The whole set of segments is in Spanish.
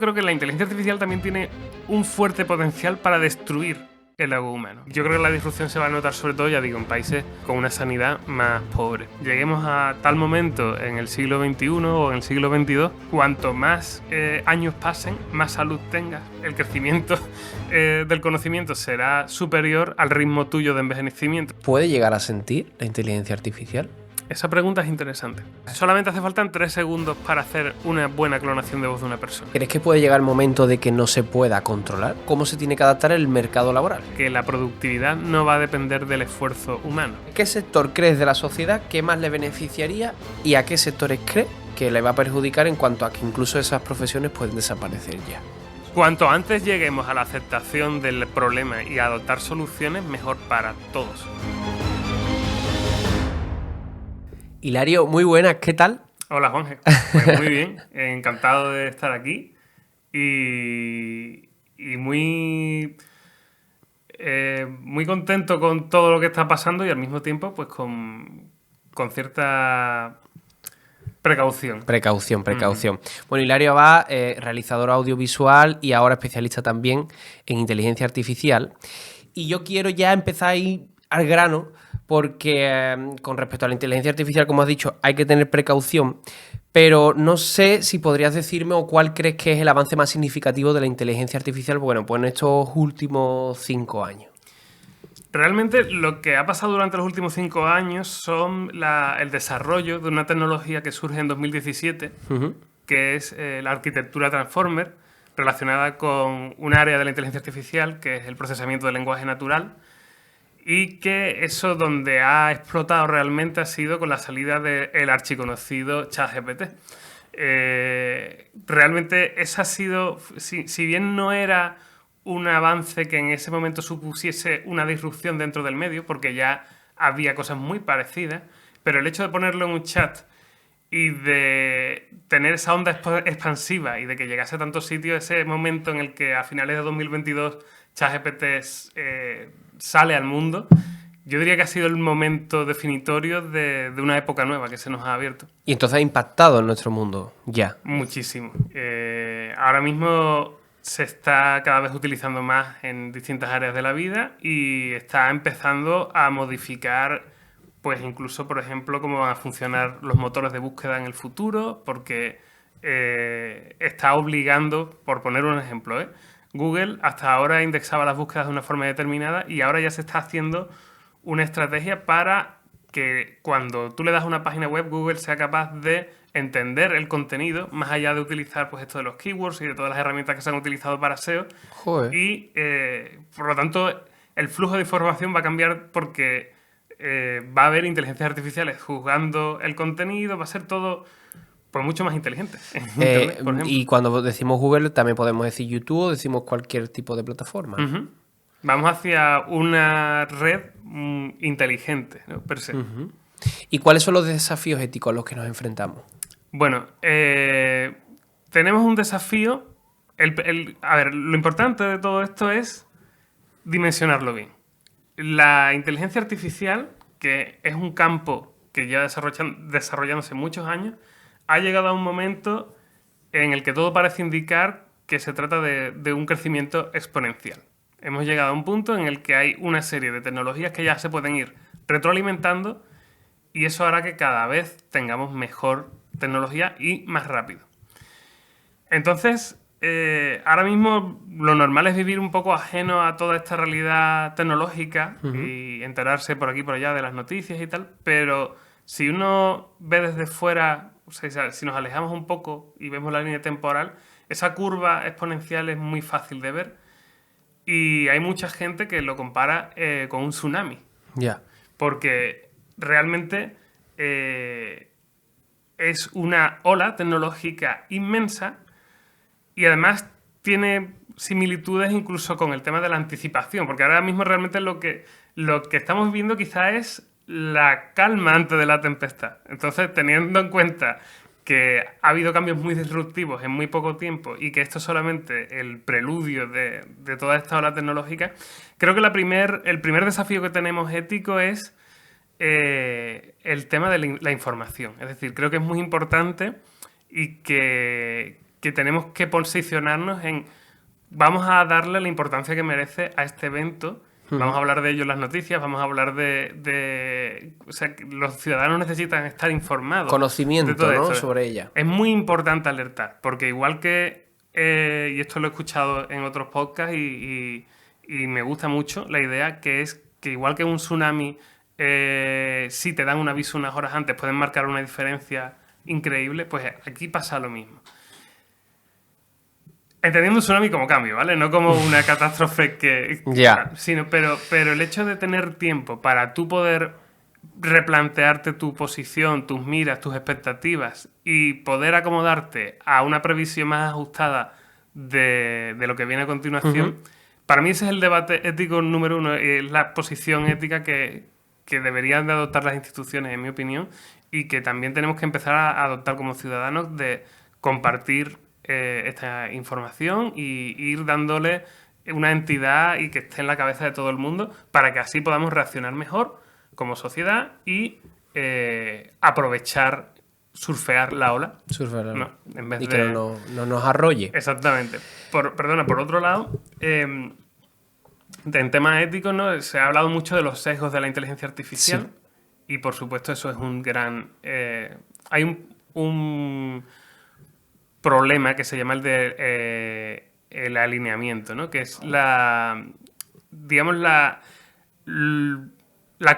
Creo que la inteligencia artificial también tiene un fuerte potencial para destruir el ego humano. Yo creo que la disrupción se va a notar sobre todo, ya digo, en países con una sanidad más pobre. Lleguemos a tal momento en el siglo XXI o en el siglo XXII, cuanto más años pasen, más salud tengas, el crecimiento del conocimiento será superior al ritmo tuyo de envejecimiento. ¿Puede llegar a sentir la inteligencia artificial? Esa pregunta es interesante. Solamente hace falta 3 segundos para hacer una buena clonación de voz de una persona. ¿Crees que puede llegar el momento de que no se pueda controlar? ¿Cómo se tiene que adaptar el mercado laboral? Que la productividad no va a depender del esfuerzo humano. ¿Qué sector crees de la sociedad que más le beneficiaría y a qué sectores crees que le va a perjudicar en cuanto a que incluso esas profesiones pueden desaparecer ya? Cuanto antes lleguemos a la aceptación del problema y a adoptar soluciones, mejor para todos. Hilario, muy buenas, ¿qué tal? Hola, Juanje. Pues muy bien, encantado de estar aquí y muy contento con todo lo que está pasando y al mismo tiempo pues con cierta precaución. Precaución. Bueno, Hilario Abad, realizador audiovisual y ahora especialista también en inteligencia artificial. Y yo quiero ya empezar ahí al grano porque con respecto a la inteligencia artificial, como has dicho, hay que tener precaución, pero no sé si podrías decirme o cuál crees que es el avance más significativo de la inteligencia artificial, bueno, pues en estos últimos 5 años. Realmente lo que ha pasado durante los últimos 5 años son el desarrollo de una tecnología que surge en 2017, que es la arquitectura Transformer, relacionada con un área de la inteligencia artificial, que es el procesamiento del lenguaje natural, y que eso donde ha explotado realmente ha sido con la salida del archiconocido ChatGPT. Realmente esa ha sido, si bien no era un avance que en ese momento supusiese una disrupción dentro del medio, porque ya había cosas muy parecidas, pero el hecho de ponerlo en un chat y de tener esa onda expansiva y de que llegase a tantos sitios, ese momento en el que a finales de 2022 ChatGPT sale al mundo, yo diría que ha sido el momento definitorio de una época nueva que se nos ha abierto. Y entonces ha impactado en nuestro mundo, ya. Muchísimo. Ahora mismo se está cada vez utilizando más en distintas áreas de la vida y está empezando a modificar, pues incluso, por ejemplo, cómo van a funcionar los motores de búsqueda en el futuro, porque está obligando, por poner un ejemplo, Google hasta ahora indexaba las búsquedas de una forma determinada y ahora ya se está haciendo una estrategia para que cuando tú le das a una página web, Google sea capaz de entender el contenido, más allá de utilizar pues esto de los keywords y de todas las herramientas que se han utilizado para SEO. Joder. Y por lo tanto, el flujo de información va a cambiar porque va a haber inteligencias artificiales juzgando el contenido, va a ser todo pues mucho más inteligente. Internet, por ejemplo. Y cuando decimos Google también podemos decir YouTube o decimos cualquier tipo de plataforma. Vamos hacia una red inteligente, ¿no? Per se. ¿Y cuáles son los desafíos éticos a los que nos enfrentamos? Bueno, tenemos un desafío. A ver, lo importante de todo esto es dimensionarlo bien. La inteligencia artificial, que es un campo que lleva desarrollándose muchos años, ha llegado a un momento en el que todo parece indicar que se trata de un crecimiento exponencial. Hemos llegado a un punto en el que hay una serie de tecnologías que ya se pueden ir retroalimentando y eso hará que cada vez tengamos mejor tecnología y más rápido. Entonces, ahora mismo lo normal es vivir un poco ajeno a toda esta realidad tecnológica y enterarse por aquí y por allá de las noticias y tal, pero si uno ve desde fuera, o sea, si nos alejamos un poco y vemos la línea temporal, esa curva exponencial es muy fácil de ver y hay mucha gente que lo compara con un tsunami. Ya. Porque realmente es una ola tecnológica inmensa y además tiene similitudes incluso con el tema de la anticipación, porque ahora mismo realmente lo que estamos viendo quizá es la calma antes de la tempestad. Entonces, teniendo en cuenta que ha habido cambios muy disruptivos en muy poco tiempo y que esto es solamente el preludio de toda esta ola tecnológica, creo que el primer desafío que tenemos ético es el tema de la información. Es decir, creo que es muy importante y que que tenemos que posicionarnos en... Vamos a darle la importancia que merece a este evento. Vamos a hablar de ello en las noticias, vamos a hablar o sea, que los ciudadanos necesitan estar informados. Conocimiento, de todo ¿no? esto. Sobre ella. Es muy importante alertar, porque igual que, y esto lo he escuchado en otros podcasts y me gusta mucho la idea, que es que igual que un tsunami, si te dan un aviso unas horas antes, pueden marcar una diferencia increíble, pues aquí pasa lo mismo. Entendiendo un tsunami como cambio, ¿vale? No como una catástrofe que... Ya. Pero el hecho de tener tiempo para tú poder replantearte tu posición, tus miras, tus expectativas y poder acomodarte a una previsión más ajustada de lo que viene a continuación, para mí ese es el debate ético número uno, es la posición ética que deberían de adoptar las instituciones, en mi opinión, y que también tenemos que empezar a adoptar como ciudadanos de compartir esta información y ir dándole una entidad y que esté en la cabeza de todo el mundo para que así podamos reaccionar mejor como sociedad y aprovechar, surfear la ola. ¿No? En vez y de... que no nos arrolle. Exactamente. Por otro lado, en temas éticos, ¿no? Se ha hablado mucho de los sesgos de la inteligencia artificial y por supuesto eso es un gran... hay un problema que se llama el de el alineamiento, ¿no? Que es digamos, la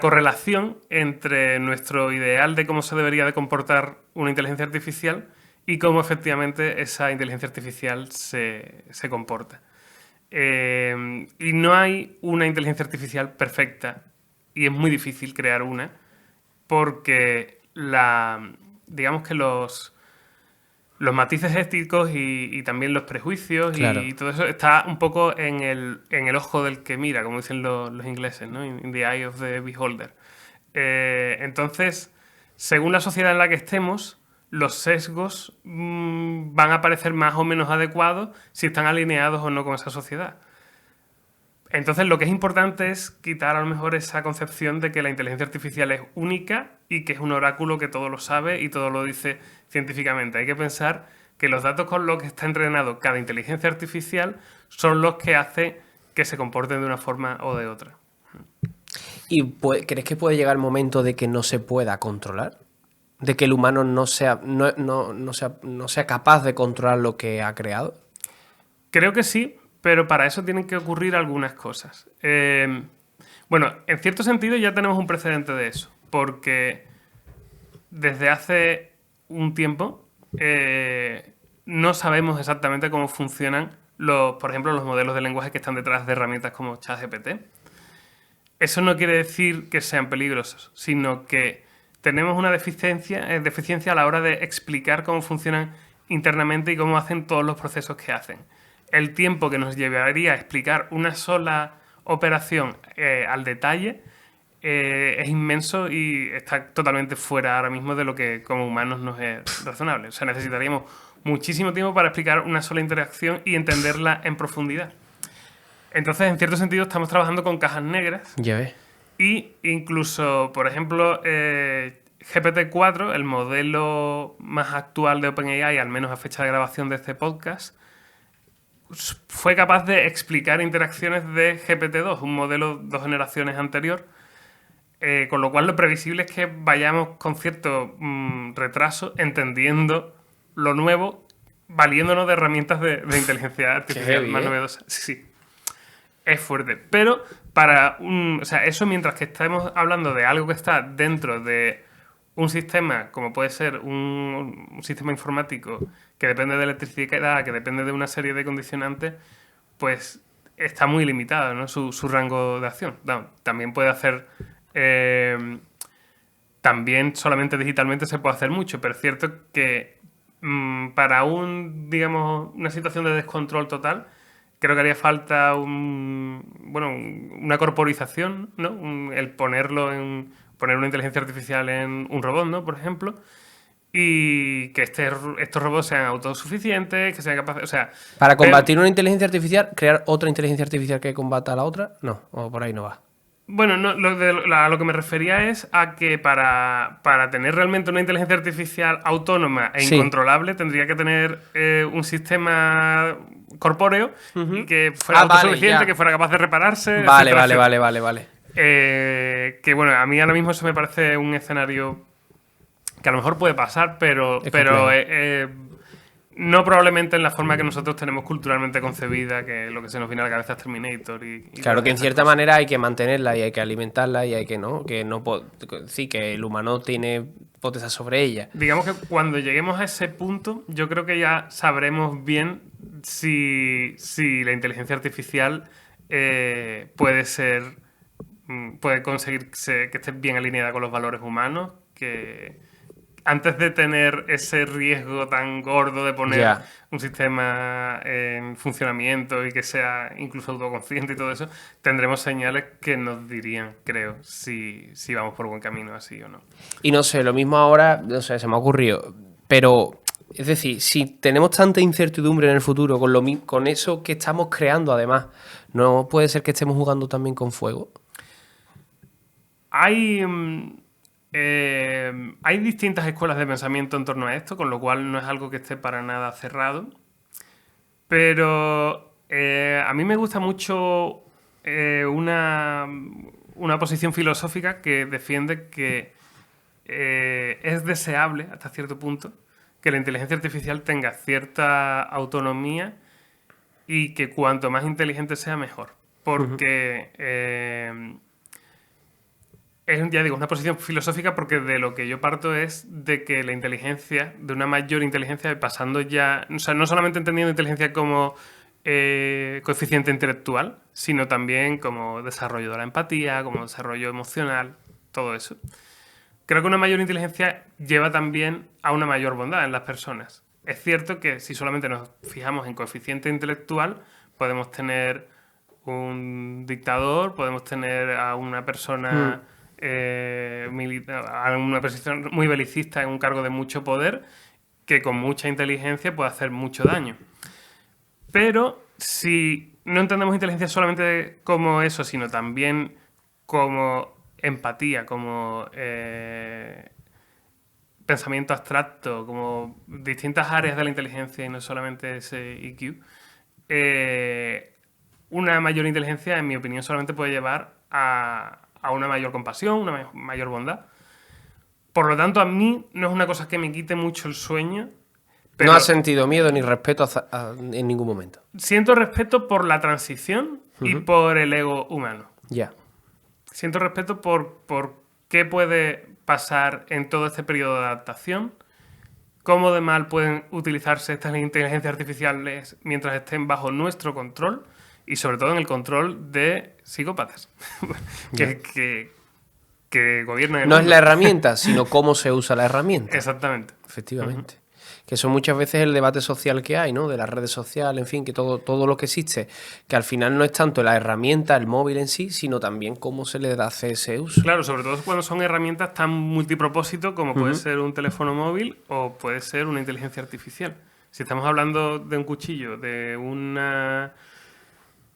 correlación entre nuestro ideal de cómo se debería de comportar una inteligencia artificial y cómo efectivamente esa inteligencia artificial se comporta. Y no hay una inteligencia artificial perfecta y es muy difícil crear una porque digamos que los matices éticos y también los prejuicios y todo eso está un poco en el ojo del que mira, como dicen los ingleses, ¿no? In the eye of the beholder. Entonces, según la sociedad en la que estemos, los sesgos van a parecer más o menos adecuados si están alineados o no con esa sociedad. Entonces, lo que es importante es quitar a lo mejor esa concepción de que la inteligencia artificial es única y que es un oráculo que todo lo sabe y todo lo dice científicamente. Hay que pensar que los datos con los que está entrenado cada inteligencia artificial son los que hacen que se comporten de una forma o de otra. ¿Y crees que puede llegar el momento de que no se pueda controlar? ¿De que el humano no sea capaz de controlar lo que ha creado? Creo que sí. Pero para eso tienen que ocurrir algunas cosas. Bueno, en cierto sentido ya tenemos un precedente de eso, porque desde hace un tiempo no sabemos exactamente cómo funcionan, por ejemplo, los modelos de lenguaje que están detrás de herramientas como ChatGPT. Eso no quiere decir que sean peligrosos, sino que tenemos una deficiencia a la hora de explicar cómo funcionan internamente y cómo hacen todos los procesos que hacen. El tiempo que nos llevaría a explicar una sola operación al detalle es inmenso y está totalmente fuera ahora mismo de lo que como humanos nos es razonable. O sea, necesitaríamos muchísimo tiempo para explicar una sola interacción y entenderla en profundidad. Entonces, en cierto sentido, estamos trabajando con cajas negras. Ya ves. Y incluso, por ejemplo, GPT-4, el modelo más actual de OpenAI, al menos a fecha de grabación de este podcast, fue capaz de explicar interacciones de GPT-2, un modelo 2 generaciones anterior, con lo cual lo previsible es que vayamos con cierto retraso entendiendo lo nuevo, valiéndonos de herramientas de inteligencia artificial más novedosas. Sí, es fuerte. Pero o sea, eso mientras que estemos hablando de algo que está dentro de un sistema, como puede ser un sistema informático que depende de electricidad, que depende de una serie de condicionantes, pues está muy limitado, ¿no? su rango de acción. No, también puede hacer... también solamente digitalmente se puede hacer mucho, pero es cierto que para digamos, una situación de descontrol total, creo que haría falta una corporización, ¿no? El poner una inteligencia artificial en un robot, ¿no? Por ejemplo, y que estos robots sean autosuficientes, que sean capaces... O sea, para combatir una inteligencia artificial, crear otra inteligencia artificial que combata a la otra, no, o por ahí no va. Bueno, no, a lo que me refería es a que para tener realmente una inteligencia artificial autónoma e Sí. incontrolable tendría que tener un sistema corpóreo y que fuera Ah, vale, autosuficiente, ya. que fuera capaz de repararse, Vale, etcétera, vale, etcétera. vale, vale, vale. Que bueno, a mí ahora mismo eso me parece un escenario que a lo mejor puede pasar, Es pero complejo. no probablemente en la forma que nosotros tenemos culturalmente concebida, que lo que se nos viene a la cabeza es Terminator y Claro todas que en esas cierta cosas. manera hay que mantenerla y hay que alimentarla y hay que no sí, que el humano tiene potestad sobre ella. Digamos que cuando lleguemos a ese punto, yo creo que ya sabremos bien si la inteligencia artificial puede ser, puede conseguir que esté bien alineada con los valores humanos, que antes de tener ese riesgo tan gordo de poner Ya. un sistema en funcionamiento y que sea incluso autoconsciente y todo eso, tendremos señales que nos dirían, creo, si vamos por buen camino así o no. Y no sé, lo mismo ahora, no sé, se me ha ocurrido. Pero, es decir, si tenemos tanta incertidumbre en el futuro con, con eso que estamos creando, además, ¿no puede ser que estemos jugando también con fuego? Hay, hay distintas escuelas de pensamiento en torno a esto, con lo cual no es algo que esté para nada cerrado. Pero a mí me gusta mucho una posición filosófica que defiende que es deseable, hasta cierto punto, que la inteligencia artificial tenga cierta autonomía y que cuanto más inteligente sea, mejor. Porque es, ya digo, una posición filosófica porque de lo que yo parto es de que la inteligencia, de una mayor inteligencia, pasando ya, o sea, no solamente entendiendo inteligencia como coeficiente intelectual, sino también como desarrollo de la empatía, como desarrollo emocional, todo eso. Creo que una mayor inteligencia lleva también a una mayor bondad en las personas. Es cierto que si solamente nos fijamos en coeficiente intelectual, podemos tener un dictador, podemos tener a una Mm. persona a una posición muy belicista en un cargo de mucho poder que con mucha inteligencia puede hacer mucho daño. Pero si no entendemos inteligencia solamente como eso, sino también como empatía, como pensamiento abstracto, como distintas áreas de la inteligencia y no solamente ese IQ, una mayor inteligencia, en mi opinión, solamente puede llevar a una mayor compasión, una mayor bondad. Por lo tanto, a mí no es una cosa que me quite mucho el sueño, No has pero sentido miedo ni respeto en ningún momento. siento respeto por la transición y Ujú. por el ego humano. Ya. Siento respeto por qué puede pasar en todo este periodo de adaptación, cómo de mal pueden utilizarse estas inteligencias artificiales mientras estén bajo nuestro control y sobre todo en el control de psicópatas Ya. que gobiernan el No es mundo. la herramienta, sino cómo se usa la herramienta. Exactamente. Efectivamente. Que son muchas veces el debate social que hay, ¿no? De las redes sociales, en fin, que todo lo que existe, que al final no es tanto la herramienta, el móvil en sí, sino también cómo se le da ese uso. Claro, sobre todo cuando son herramientas tan multipropósito como puede Ujú. ser un teléfono móvil o puede ser una inteligencia artificial. Si estamos hablando de un cuchillo, de una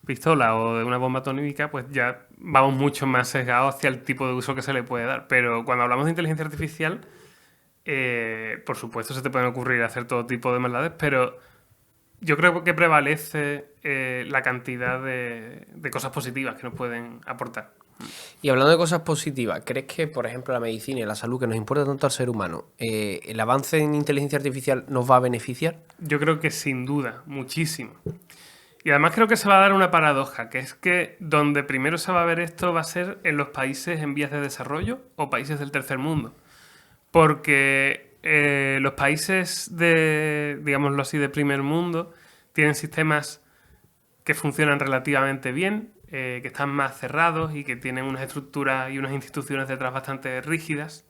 pistola o de una bomba atómica, pues ya vamos mucho más sesgados hacia el tipo de uso que se le puede dar. Pero cuando hablamos de inteligencia artificial, por supuesto se te pueden ocurrir hacer todo tipo de maldades, pero yo creo que prevalece la cantidad de cosas positivas que nos pueden aportar. Y hablando de cosas positivas, ¿crees que, por ejemplo, la medicina y la salud, que nos importa tanto al ser humano, el avance en inteligencia artificial nos va a beneficiar? Yo creo que sin duda, muchísimo. Y además creo que se va a dar una paradoja, que es que donde primero se va a ver esto va a ser en los países en vías de desarrollo o países del tercer mundo. Porque los países de, digámoslo así, de primer mundo tienen sistemas que funcionan relativamente bien, que están más cerrados y que tienen unas estructuras y unas instituciones detrás bastante rígidas.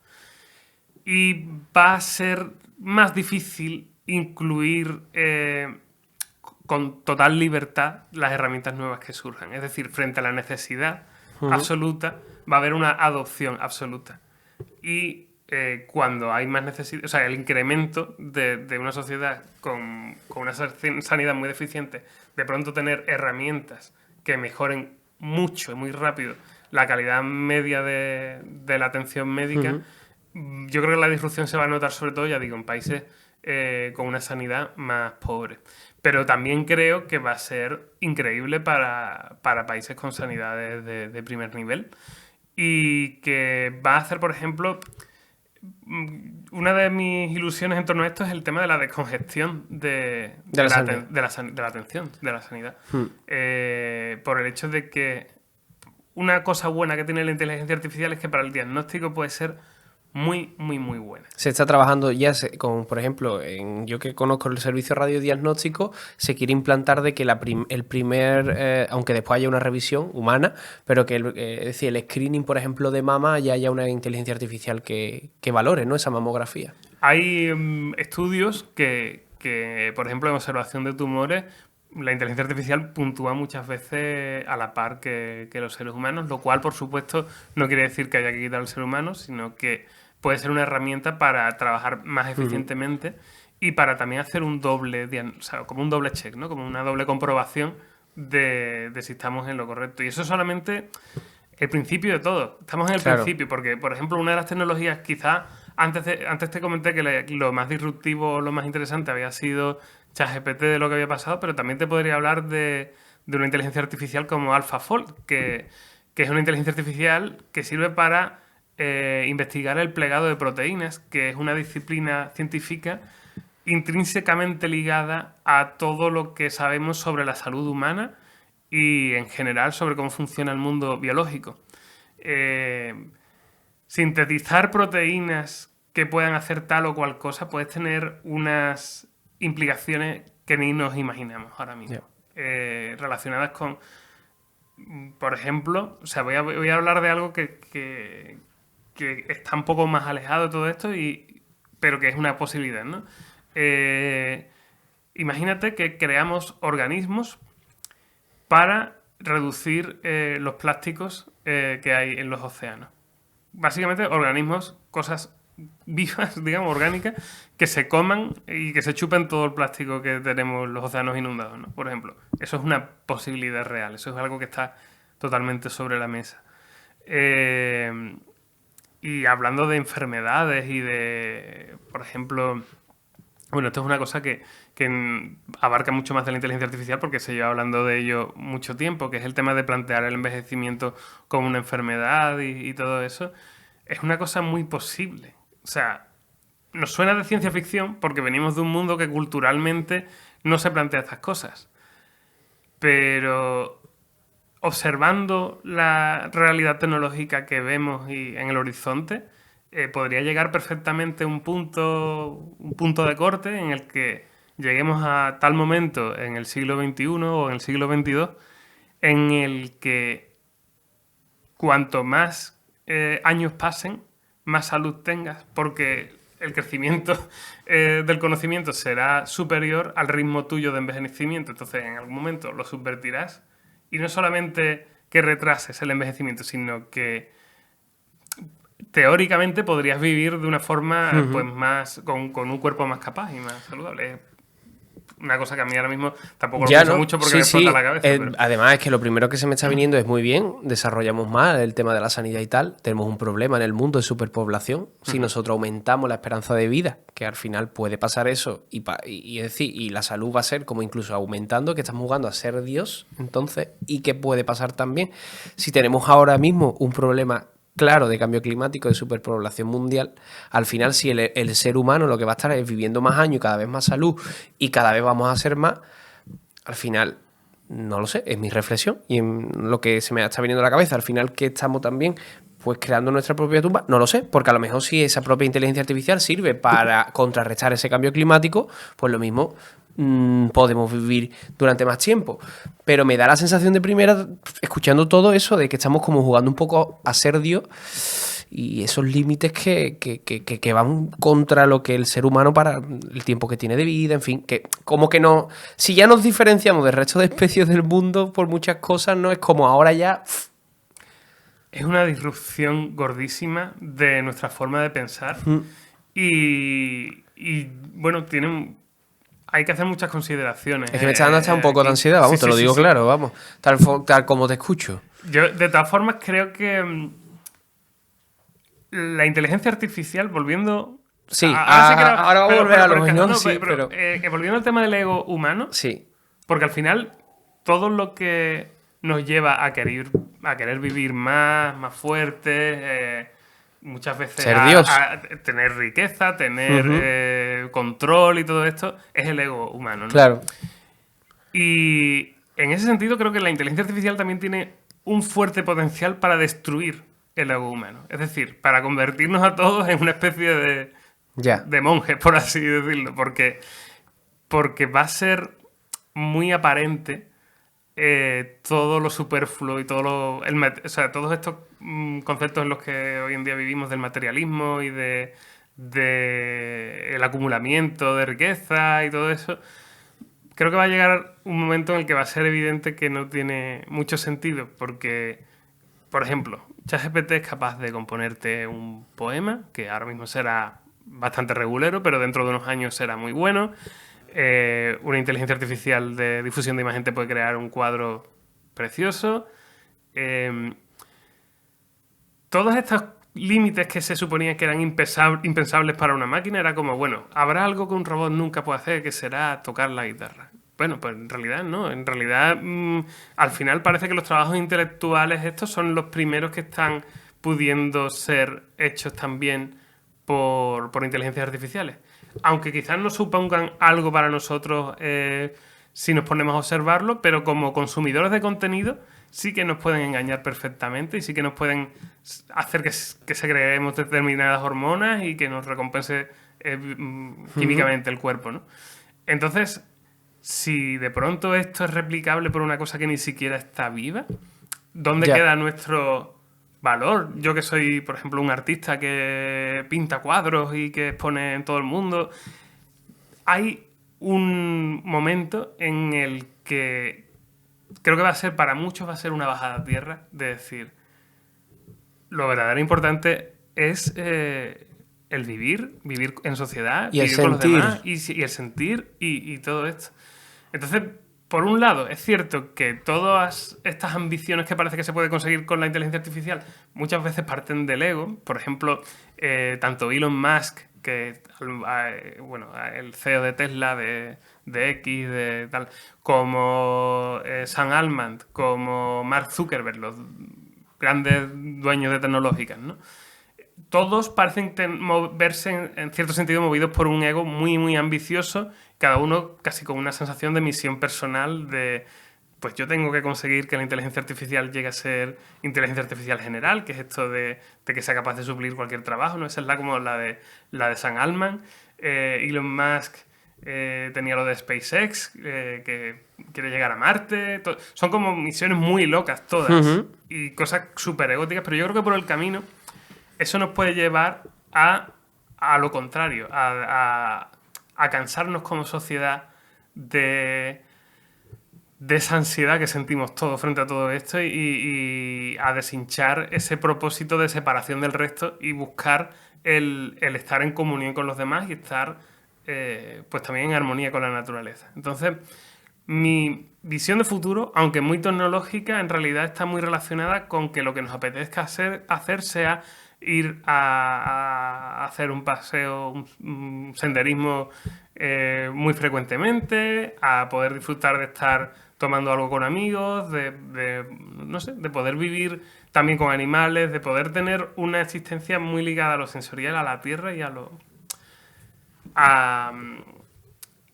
Y va a ser más difícil incluir con total libertad las herramientas nuevas que surjan. Es decir, frente a la necesidad Ujú. absoluta, va a haber una adopción absoluta. Y cuando hay más necesidad, o sea, el incremento de una sociedad con una sanidad muy deficiente, de pronto tener herramientas que mejoren mucho y muy rápido la calidad media de la atención médica, yo creo que la disrupción se va a notar sobre todo, ya digo, en países con una sanidad más pobre. Pero también creo que va a ser increíble para países con sanidades de primer nivel y que va a hacer, por ejemplo, una de mis ilusiones en torno a esto es el tema de la descongestión de la atención, de la sanidad. Por el hecho de que una cosa buena que tiene la inteligencia artificial es que para el diagnóstico puede ser muy, muy, muy buena. Se está trabajando ya con, por ejemplo, yo que conozco el servicio radiodiagnóstico, se quiere implantar de que el primer, aunque después haya una revisión humana, pero que es decir, el screening, por ejemplo, de mama, ya haya una inteligencia artificial que valore, ¿no?, esa mamografía. Hay estudios que, por ejemplo, en observación de tumores, la inteligencia artificial puntúa muchas veces a la par que los seres humanos, lo cual, por supuesto, no quiere decir que haya que quitar al ser humano, sino que puede ser una herramienta para trabajar más eficientemente y para también hacer un doble, o sea, como un doble check, ¿no? Como una doble comprobación de si estamos en lo correcto. Y eso es solamente el principio de todo. Estamos en el principio, porque, por ejemplo, una de las tecnologías, quizás antes te comenté que lo más disruptivo, lo más interesante había sido ChatGPT, de lo que había pasado, pero también te podría hablar de una inteligencia artificial como AlphaFold, que es una inteligencia artificial que sirve para investigar el plegado de proteínas, que es una disciplina científica intrínsecamente ligada a todo lo que sabemos sobre la salud humana y en general sobre cómo funciona el mundo biológico. Sintetizar proteínas que puedan hacer tal o cual cosa puede tener unas implicaciones que ni nos imaginamos ahora mismo. Relacionadas con, por ejemplo, o sea, voy a hablar de algo que está un poco más alejado de todo esto, pero que es una posibilidad, ¿no? Imagínate que creamos organismos para reducir los plásticos que hay en los océanos. Básicamente organismos, cosas vivas, digamos, orgánicas, que se coman y que se chupen todo el plástico que tenemos los océanos inundados, ¿no? Por ejemplo, eso es una posibilidad real, eso es algo que está totalmente sobre la mesa. Y hablando de enfermedades y de, por ejemplo, bueno, esto es una cosa que abarca mucho más de la inteligencia artificial porque se lleva hablando de ello mucho tiempo, que es el tema de plantear el envejecimiento como una enfermedad y todo eso. Es una cosa muy posible. O sea, nos suena de ciencia ficción porque venimos de un mundo que culturalmente no se plantea estas cosas. Pero observando la realidad tecnológica que vemos en el horizonte, podría llegar perfectamente un punto de corte en el que lleguemos a tal momento en el siglo XXI o en el siglo XXII en el que cuanto más años pasen, más salud tengas, porque el crecimiento del conocimiento será superior al ritmo tuyo de envejecimiento. Entonces, en algún momento lo subvertirás y no solamente que retrases el envejecimiento, sino que teóricamente podrías vivir de una forma pues más con un cuerpo más capaz y más saludable. Una cosa que a mí ahora mismo tampoco lo pienso mucho porque me explota la cabeza. Pero... Además es que lo primero que se me está viniendo es muy bien, desarrollamos más el tema de la sanidad y tal, tenemos un problema en el mundo de superpoblación. Si nosotros aumentamos la esperanza de vida, que al final puede pasar eso, y es decir, y la salud va a ser como incluso aumentando, que estamos jugando a ser Dios, entonces, ¿y qué puede pasar también? Si tenemos ahora mismo un problema claro de cambio climático, de superpoblación mundial, al final si el ser humano lo que va a estar es viviendo más años, cada vez más salud y cada vez vamos a ser más, al final, no lo sé, es mi reflexión y en lo que se me está viniendo a la cabeza, al final que estamos también pues creando nuestra propia tumba, no lo sé, porque a lo mejor si esa propia inteligencia artificial sirve para contrarrestar ese cambio climático, pues lo mismo podemos vivir durante más tiempo. Pero me da la sensación de primera, escuchando todo eso, de que estamos como jugando un poco a ser Dios y esos límites que van contra lo que el ser humano para el tiempo que tiene de vida, en fin, que como que no... Si ya nos diferenciamos del resto de especies del mundo por muchas cosas, no es como ahora ya... Es una disrupción gordísima de nuestra forma de pensar y bueno, hay que hacer muchas consideraciones. Es que me está dando hasta un poco de ansiedad, vamos, sí, te lo digo claro, vamos, tal como te escucho. Yo, de todas formas, creo que la inteligencia artificial, volviendo... Sí, ahora sí que ahora vamos a volver a lo mismo, no, sí, pero... volviendo al tema del ego humano, Sí, porque al final todo lo que nos lleva a querer vivir más fuerte, muchas veces ser Dios. a tener riqueza, tener Ujú, control y todo esto, es el ego humano, ¿no? claro. Y en ese sentido creo que la inteligencia artificial también tiene un fuerte potencial para destruir el ego humano. Es decir, para convertirnos a todos en una especie Ya. de monjes, por así decirlo. Porque va a ser muy aparente todo lo superfluo y todo o sea, todos estos conceptos en los que hoy en día vivimos del materialismo y de el acumulamiento de riqueza y todo eso. Creo que va a llegar un momento en el que va a ser evidente que no tiene mucho sentido, porque, por ejemplo, ChatGPT es capaz de componerte un poema, que ahora mismo será bastante regulero, pero dentro de unos años será muy bueno. Una inteligencia artificial de difusión de imagen te puede crear un cuadro precioso. Eh, todos estos límites que se suponían que eran impensables para una máquina, era como, bueno, habrá algo que un robot nunca puede hacer, que será tocar la guitarra. Bueno, pues en realidad no. En realidad, al final parece que los trabajos intelectuales estos son los primeros que están pudiendo ser hechos también por inteligencias artificiales. Aunque quizás no supongan algo para nosotros si nos ponemos a observarlo, pero como consumidores de contenido sí que nos pueden engañar perfectamente y sí que nos pueden hacer que segreguemos determinadas hormonas y que nos recompense Ujú. químicamente el cuerpo, ¿no? Entonces, si de pronto esto es replicable por una cosa que ni siquiera está viva, ¿dónde Ya. queda nuestro valor? Yo que soy, por ejemplo, un artista que pinta cuadros y que expone en todo el mundo, hay un momento en el que creo que va a ser, para muchos, va a ser una bajada a tierra de decir, lo verdaderamente importante es el vivir en sociedad, Y el vivir con los demás sentir. y el sentir y todo esto. Entonces, por un lado, es cierto que todas estas ambiciones que parece que se puede conseguir con la inteligencia artificial muchas veces parten del ego. Por ejemplo, tanto Elon Musk, que bueno, el CEO de Tesla, de X, de tal, como Sam Altman, como Mark Zuckerberg, los grandes dueños de tecnológicas, ¿no? Todos parecen verse en cierto sentido movidos por un ego muy ambicioso, cada uno casi con una sensación de misión personal de, pues yo tengo que conseguir que la inteligencia artificial llegue a ser inteligencia artificial general, que es esto de que sea capaz de suplir cualquier trabajo, ¿no? Esa es como la de Sam Altman. Elon Musk tenía lo de SpaceX, que quiere llegar a Marte. Son como misiones muy locas todas Ujú. y cosas súper egóticas, pero yo creo que por el camino eso nos puede llevar a lo contrario, a cansarnos como sociedad de, de esa ansiedad que sentimos todos frente a todo esto y a deshinchar ese propósito de separación del resto y buscar el estar en comunión con los demás y estar pues también en armonía con la naturaleza. Entonces, mi visión de futuro, aunque muy tecnológica, en realidad está muy relacionada con que lo que nos apetezca hacer sea ir a hacer un paseo, un senderismo muy frecuentemente, a poder disfrutar de estar tomando algo con amigos, no sé, de poder vivir también con animales, de poder tener una existencia muy ligada a lo sensorial, a la tierra y a,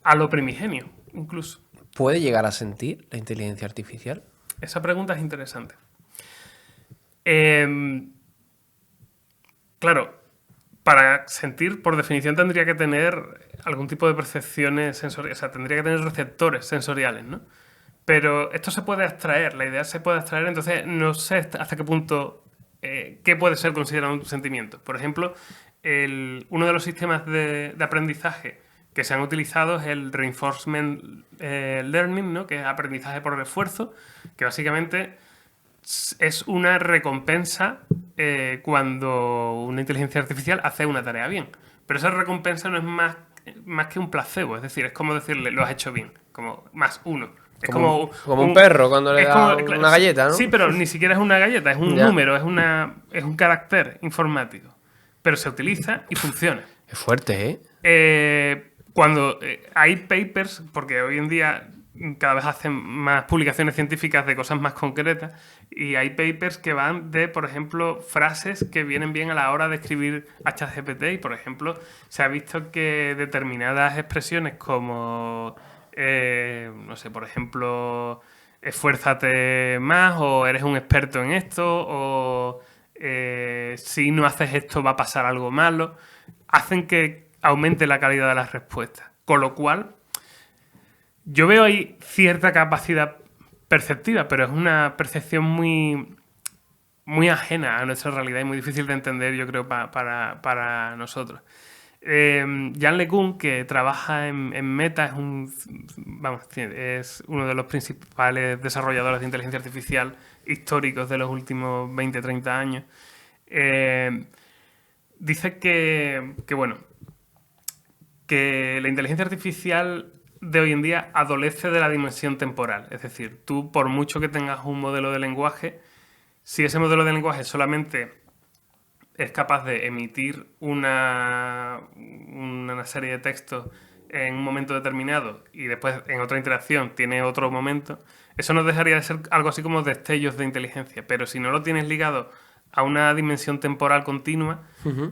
a lo primigenio, incluso. ¿Puede llegar a sentir la inteligencia artificial? Esa pregunta es interesante. Eh, claro, para sentir, por definición, tendría que tener algún tipo de percepciones sensoriales, o sea, tendría que tener receptores sensoriales, ¿no? Pero esto se puede abstraer, la idea se puede abstraer, entonces no sé hasta qué punto, qué puede ser considerado un sentimiento. Por ejemplo, uno de los sistemas de aprendizaje que se han utilizado es el reinforcement learning, ¿no? Que es aprendizaje por refuerzo, que básicamente es una recompensa cuando una inteligencia artificial hace una tarea bien. Pero esa recompensa no es más que un placebo, es decir, es como decirle, lo has hecho bien, como más uno. Es como un perro cuando le da una galleta, ¿no? Sí, pero ni siquiera es una galleta, es un número, es un carácter informático. Pero se utiliza y funciona. Es fuerte, Cuando hay papers, porque hoy en día cada vez hacen más publicaciones científicas de cosas más concretas, y hay papers que van de, por ejemplo, frases que vienen bien a la hora de escribir a ChatGPT, y por ejemplo, se ha visto que determinadas expresiones como, no sé, por ejemplo, esfuérzate más, o eres un experto en esto, o si no haces esto va a pasar algo malo, hacen que aumente la calidad de las respuestas. Con lo cual, yo veo ahí cierta capacidad perceptiva, pero es una percepción muy, muy ajena a nuestra realidad y muy difícil de entender, yo creo, para nosotros. Yann LeCun, que trabaja en Meta, es uno de los principales desarrolladores de inteligencia artificial históricos de los últimos 20-30 años. Dice que la inteligencia artificial de hoy en día adolece de la dimensión temporal. Es decir, tú, por mucho que tengas un modelo de lenguaje, si ese modelo de lenguaje solamente es capaz de emitir una serie de textos en un momento determinado y después en otra interacción tiene otro momento, eso no dejaría de ser algo así como destellos de inteligencia. Pero si no lo tienes ligado a una dimensión temporal continua,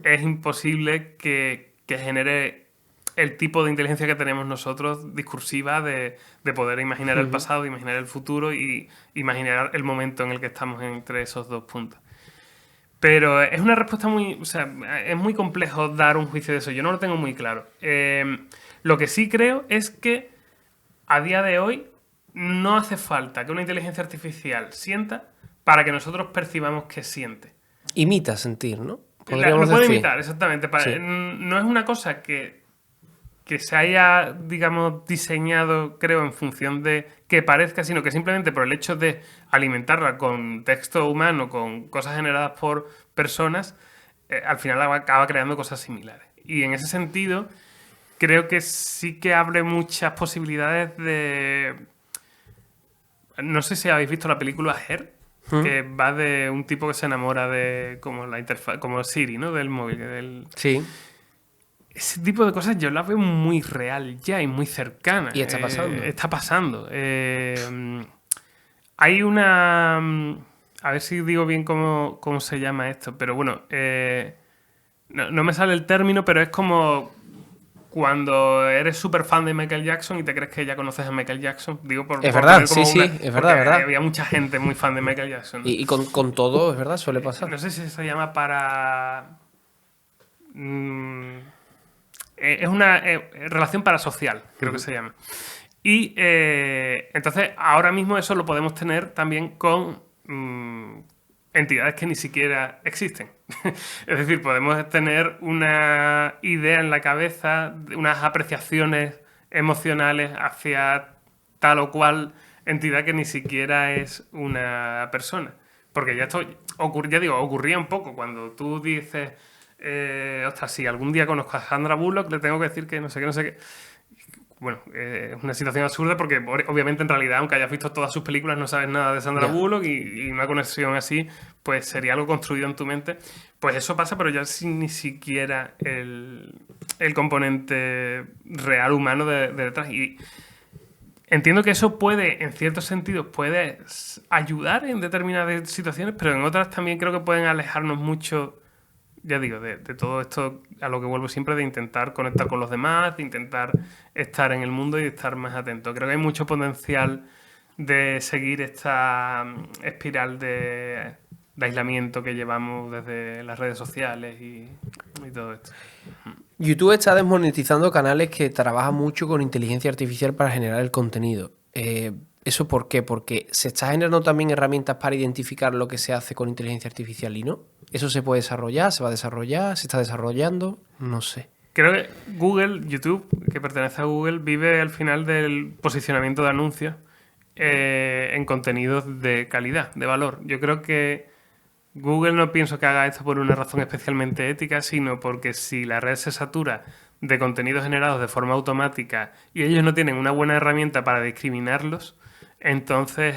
es imposible que genere el tipo de inteligencia que tenemos nosotros, discursiva, de poder imaginar el pasado, imaginar el futuro y imaginar el momento en el que estamos entre esos dos puntos. Pero es una respuesta muy... O sea, es muy complejo dar un juicio de eso. Yo no lo tengo muy claro. Lo que sí creo es que a día de hoy no hace falta que una inteligencia artificial sienta para que nosotros percibamos que siente. Imita sentir, ¿no? Lo puede imitar, exactamente. Sí. No es una cosa que se haya, digamos, diseñado, creo, en función de que parezca, sino que simplemente por el hecho de alimentarla con texto humano, con cosas generadas por personas, al final acaba creando cosas similares. Y en ese sentido, creo que sí que abre muchas posibilidades de... No sé si habéis visto la película Her, que va de un tipo que se enamora de como la interfaz, como Siri, ¿no? Del móvil. Sí. Ese tipo de cosas yo las veo muy real ya y muy cercana. Y está pasando. Está pasando. Hay una... A ver si digo bien cómo se llama esto, pero bueno, no me sale el término, pero es como cuando eres súper fan de Michael Jackson y te crees que ya conoces a Michael Jackson. Digo es verdad, sí, es verdad. Había mucha gente muy fan de Michael Jackson, ¿no? Y con todo, es verdad, suele pasar. No sé si se llama es una relación parasocial, creo que se llama. Y entonces ahora mismo eso lo podemos tener también con entidades que ni siquiera existen. Es decir, podemos tener una idea en la cabeza, unas apreciaciones emocionales hacia tal o cual entidad que ni siquiera es una persona. Porque ya esto ocurría un poco cuando tú dices... ostras, si algún día conozco a Sandra Bullock, le tengo que decir que no sé qué. Bueno, es una situación absurda porque obviamente en realidad, aunque hayas visto todas sus películas, no sabes nada de Sandra Bullock y una conexión así, pues sería algo construido en tu mente. Pues eso pasa, pero ya sin ni siquiera el componente real humano de detrás. Y entiendo que eso puede, en ciertos sentidos, puede ayudar en determinadas situaciones, pero en otras también creo que pueden alejarnos mucho. Ya digo, de todo esto a lo que vuelvo siempre, de intentar conectar con los demás, de intentar estar en el mundo y de estar más atento. Creo que hay mucho potencial de seguir esta espiral de aislamiento que llevamos desde las redes sociales y todo esto. YouTube está desmonetizando canales que trabajan mucho con inteligencia artificial para generar el contenido. ¿Eso por qué? Porque se está generando también herramientas para identificar lo que se hace con inteligencia artificial y no. ¿Eso se puede desarrollar? ¿Se va a desarrollar? ¿Se está desarrollando? No sé. Creo que YouTube, que pertenece a Google, vive al final del posicionamiento de anuncios en contenidos de calidad, de valor. Yo creo que Google no pienso que haga esto por una razón especialmente ética, sino porque si la red se satura de contenidos generados de forma automática y ellos no tienen una buena herramienta para discriminarlos, Entonces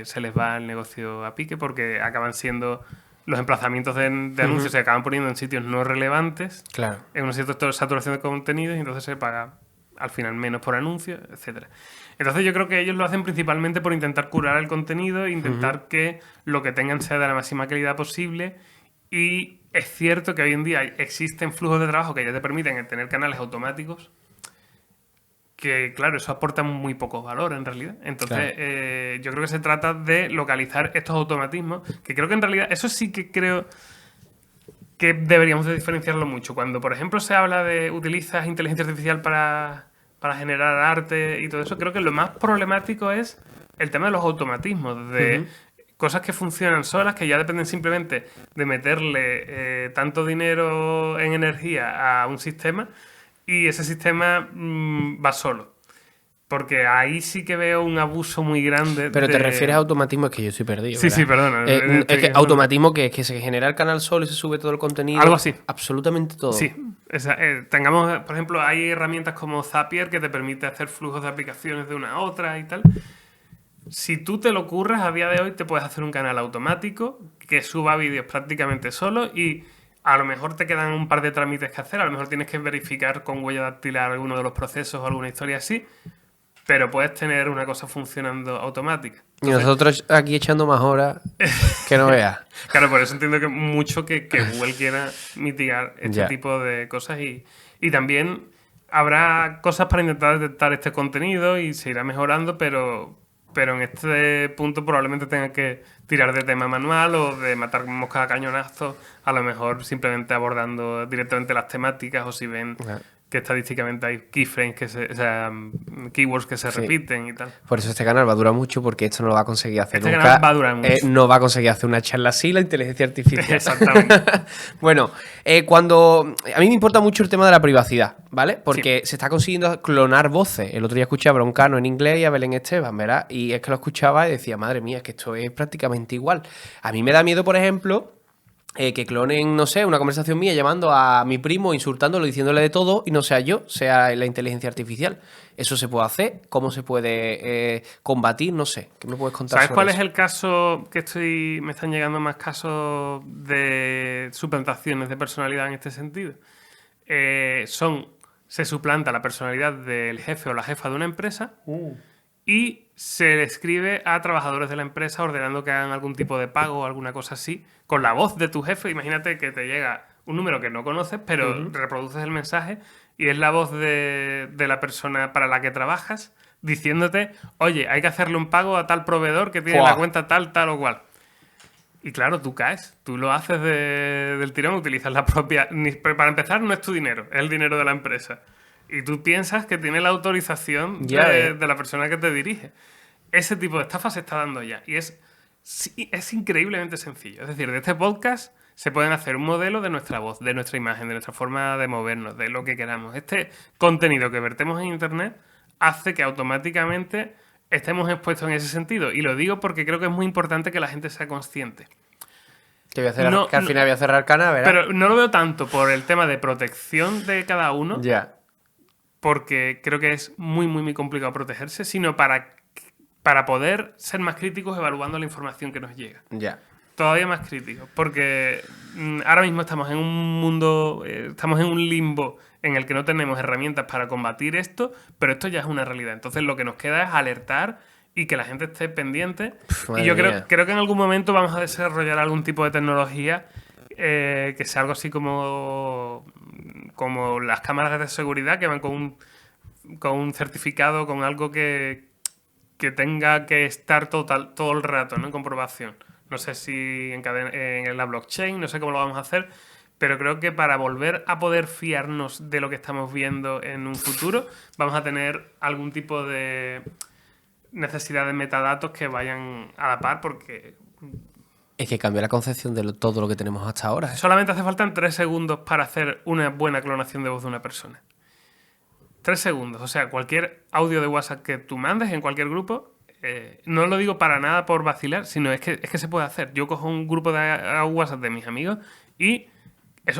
se les va el negocio a pique porque acaban siendo los emplazamientos de anuncios se acaban poniendo en sitios no relevantes, Claro. en una cierta saturación de contenidos y entonces se paga al final menos por anuncios, etcétera. Entonces yo creo que ellos lo hacen principalmente por intentar curar el contenido, intentar que lo que tengan sea de la máxima calidad posible. Y es cierto que hoy en día existen flujos de trabajo que ya te permiten tener canales automáticos que, claro, eso aporta muy poco valor en realidad. Entonces, yo creo que se trata de localizar estos automatismos, que creo que en realidad, eso sí que creo que deberíamos de diferenciarlo mucho. Cuando, por ejemplo, se habla de utilizas inteligencia artificial para generar arte y todo eso, creo que lo más problemático es el tema de los automatismos, de cosas que funcionan solas, que ya dependen simplemente de meterle tanto dinero en energía a un sistema y ese sistema va solo. Porque ahí sí que veo un abuso muy grande. Pero te refieres a automatismo, es que yo estoy perdido. Sí, ¿verdad? sí, perdona. Es que automatismo que es que se genera el canal solo y se sube todo el contenido. Algo así. Absolutamente todo. Sí. Tengamos, por ejemplo, hay herramientas como Zapier que te permite hacer flujos de aplicaciones de una a otra y tal. Si tú te lo curras, a día de hoy te puedes hacer un canal automático que suba vídeos prácticamente solo y a lo mejor te quedan un par de trámites que hacer, a lo mejor tienes que verificar con huella dactilar alguno de los procesos o alguna historia así, pero puedes tener una cosa funcionando automática. Y nosotros aquí echando más horas que no veas. Claro, por eso entiendo que mucho que Google quiera mitigar este tipo de cosas y también habrá cosas para intentar detectar este contenido y se irá mejorando, pero en este punto probablemente tenga que tirar de tema manual o de matar moscas a cañonazos, a lo mejor simplemente abordando directamente las temáticas o si ven que estadísticamente hay keyframes, keywords que se repiten y tal. Por eso este canal va a durar mucho porque esto no lo va a conseguir hacer este nunca. Canal va a durar mucho. No va a conseguir hacer una charla así la inteligencia artificial. Exactamente. Bueno, a mí me importa mucho el tema de la privacidad, ¿vale? Porque se está consiguiendo clonar voces. El otro día escuché a Broncano en inglés y a Belén Esteban, ¿verdad? Y es que lo escuchaba y decía, madre mía, es que esto es prácticamente igual. A mí me da miedo, por ejemplo, que clonen, no sé, una conversación mía llamando a mi primo, insultándolo, diciéndole de todo y no sea yo, sea la inteligencia artificial. ¿Eso se puede hacer? ¿Cómo se puede combatir? No sé. ¿Qué me puedes contar ¿Sabes sobre cuál eso? es el caso me están llegando más casos de suplantaciones de personalidad en este sentido? Se suplanta la personalidad del jefe o la jefa de una empresa y se le escribe a trabajadores de la empresa ordenando que hagan algún tipo de pago o alguna cosa así, con la voz de tu jefe. Imagínate que te llega un número que no conoces, pero reproduces el mensaje y es la voz de la persona para la que trabajas diciéndote, oye, hay que hacerle un pago a tal proveedor que tiene la cuenta tal, tal o cual. Y claro, tú caes, tú lo haces del tirón, utilizas la propia... Para empezar, no es tu dinero, es el dinero de la empresa. Y tú piensas que tiene la autorización de la persona que te dirige. Ese tipo de estafa se está dando ya. Y es increíblemente sencillo. Es decir, de este podcast se pueden hacer un modelo de nuestra voz, de nuestra imagen, de nuestra forma de movernos, de lo que queramos. Este contenido que vertemos en Internet hace que automáticamente estemos expuestos en ese sentido. Y lo digo porque creo que es muy importante que la gente sea consciente. Que al final voy a cerrar el canal, ¿verdad? Pero no lo veo tanto por el tema de protección de cada uno. Ya. Porque creo que es muy, muy, muy complicado protegerse, sino para poder ser más críticos evaluando la información que nos llega. Ya. Todavía más críticos, porque ahora mismo estamos en un mundo, estamos en un limbo en el que no tenemos herramientas para combatir esto, pero esto ya es una realidad. Entonces lo que nos queda es alertar y que la gente esté pendiente. Y yo creo que en algún momento vamos a desarrollar algún tipo de tecnología que sea algo así como las cámaras de seguridad que van con un certificado, con algo que tenga que estar todo el rato, ¿no? En comprobación. No sé si en la blockchain, no sé cómo lo vamos a hacer, pero creo que para volver a poder fiarnos de lo que estamos viendo en un futuro, vamos a tener algún tipo de necesidad de metadatos que vayan a la par, porque... Es que cambia la concepción de todo lo que tenemos hasta ahora. Solamente hace falta 3 segundos para hacer una buena clonación de voz de una persona. 3 segundos. O sea, cualquier audio de WhatsApp que tú mandes en cualquier grupo, no lo digo para nada por vacilar, sino es que se puede hacer. Yo cojo un grupo de WhatsApp de mis amigos y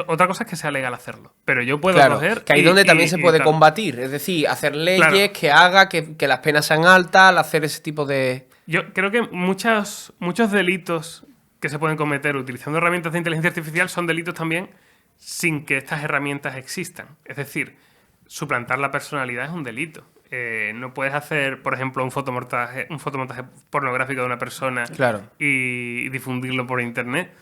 Otra cosa es que sea legal hacerlo. Pero yo puedo Claro, coger. que ahí donde también se puede tal. combatir. Es decir, hacer leyes Claro. que haga que las penas sean altas al hacer ese tipo de... Yo creo que muchos delitos que se pueden cometer utilizando herramientas de inteligencia artificial son delitos también sin que estas herramientas existan. Es decir, suplantar la personalidad es un delito. No puedes hacer, por ejemplo, un fotomontaje pornográfico de una persona Claro. y difundirlo por internet.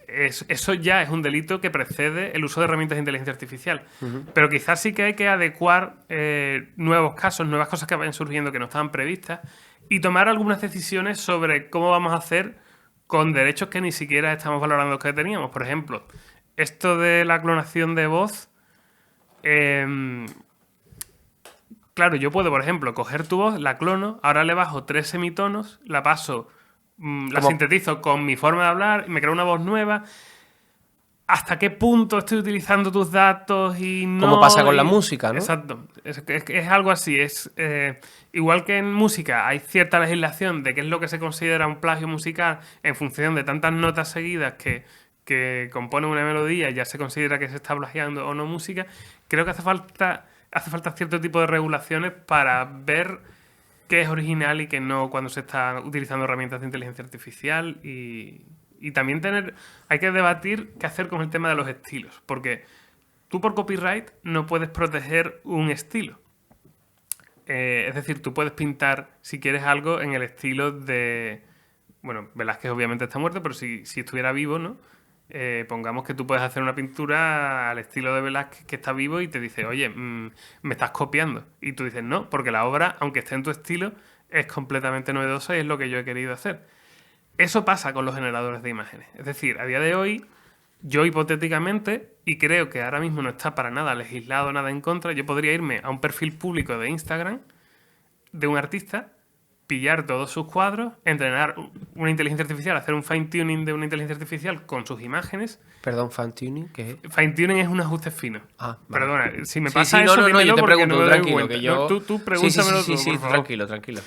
Eso ya es un delito que precede el uso de herramientas de inteligencia artificial. Pero quizás sí que hay que adecuar nuevos casos, nuevas cosas que vayan surgiendo que no estaban previstas y tomar algunas decisiones sobre cómo vamos a hacer con derechos que ni siquiera estamos valorando que teníamos. Por ejemplo, esto de la clonación de voz. Claro, yo puedo, por ejemplo, coger tu voz, la clono, ahora le bajo 3 semitonos, la paso, la Como- sintetizo con mi forma de hablar, me creo una voz nueva. ¿Hasta qué punto estoy utilizando tus datos y no? Como pasa con la música, ¿no? Exacto. Es algo así. Igual que en música hay cierta legislación de qué es lo que se considera un plagio musical en función de tantas notas seguidas que componen una melodía y ya se considera que se está plagiando o no música. Creo que hace falta cierto tipo de regulaciones para ver qué es original y qué no cuando se está utilizando herramientas de inteligencia artificial y también hay que debatir qué hacer con el tema de los estilos, porque tú por copyright no puedes proteger un estilo. Es decir, tú puedes pintar, si quieres algo, en el estilo de... Bueno, Velázquez obviamente está muerto, pero si estuviera vivo, ¿no? Pongamos que tú puedes hacer una pintura al estilo de Velázquez que está vivo y te dice, oye, me estás copiando. Y tú dices, no, porque la obra, aunque esté en tu estilo, es completamente novedosa y es lo que yo he querido hacer. Eso pasa con los generadores de imágenes. Es decir, a día de hoy, yo hipotéticamente, y creo que ahora mismo no está para nada legislado, nada en contra, yo podría irme a un perfil público de Instagram de un artista, pillar todos sus cuadros, entrenar una inteligencia artificial, hacer un fine-tuning de una inteligencia artificial con sus imágenes. Perdón, fan-tuning, ¿qué es? Fine-tuning es un ajuste fino. Ah, vale. Perdona, si me Sí, pasa sí, eso, no, dímelo yo te porque pregunto, no me doy tranquilo, cuenta. que yo... No, tú pregúntamelo sí, tú, por favor. tranquilo, tranquilo.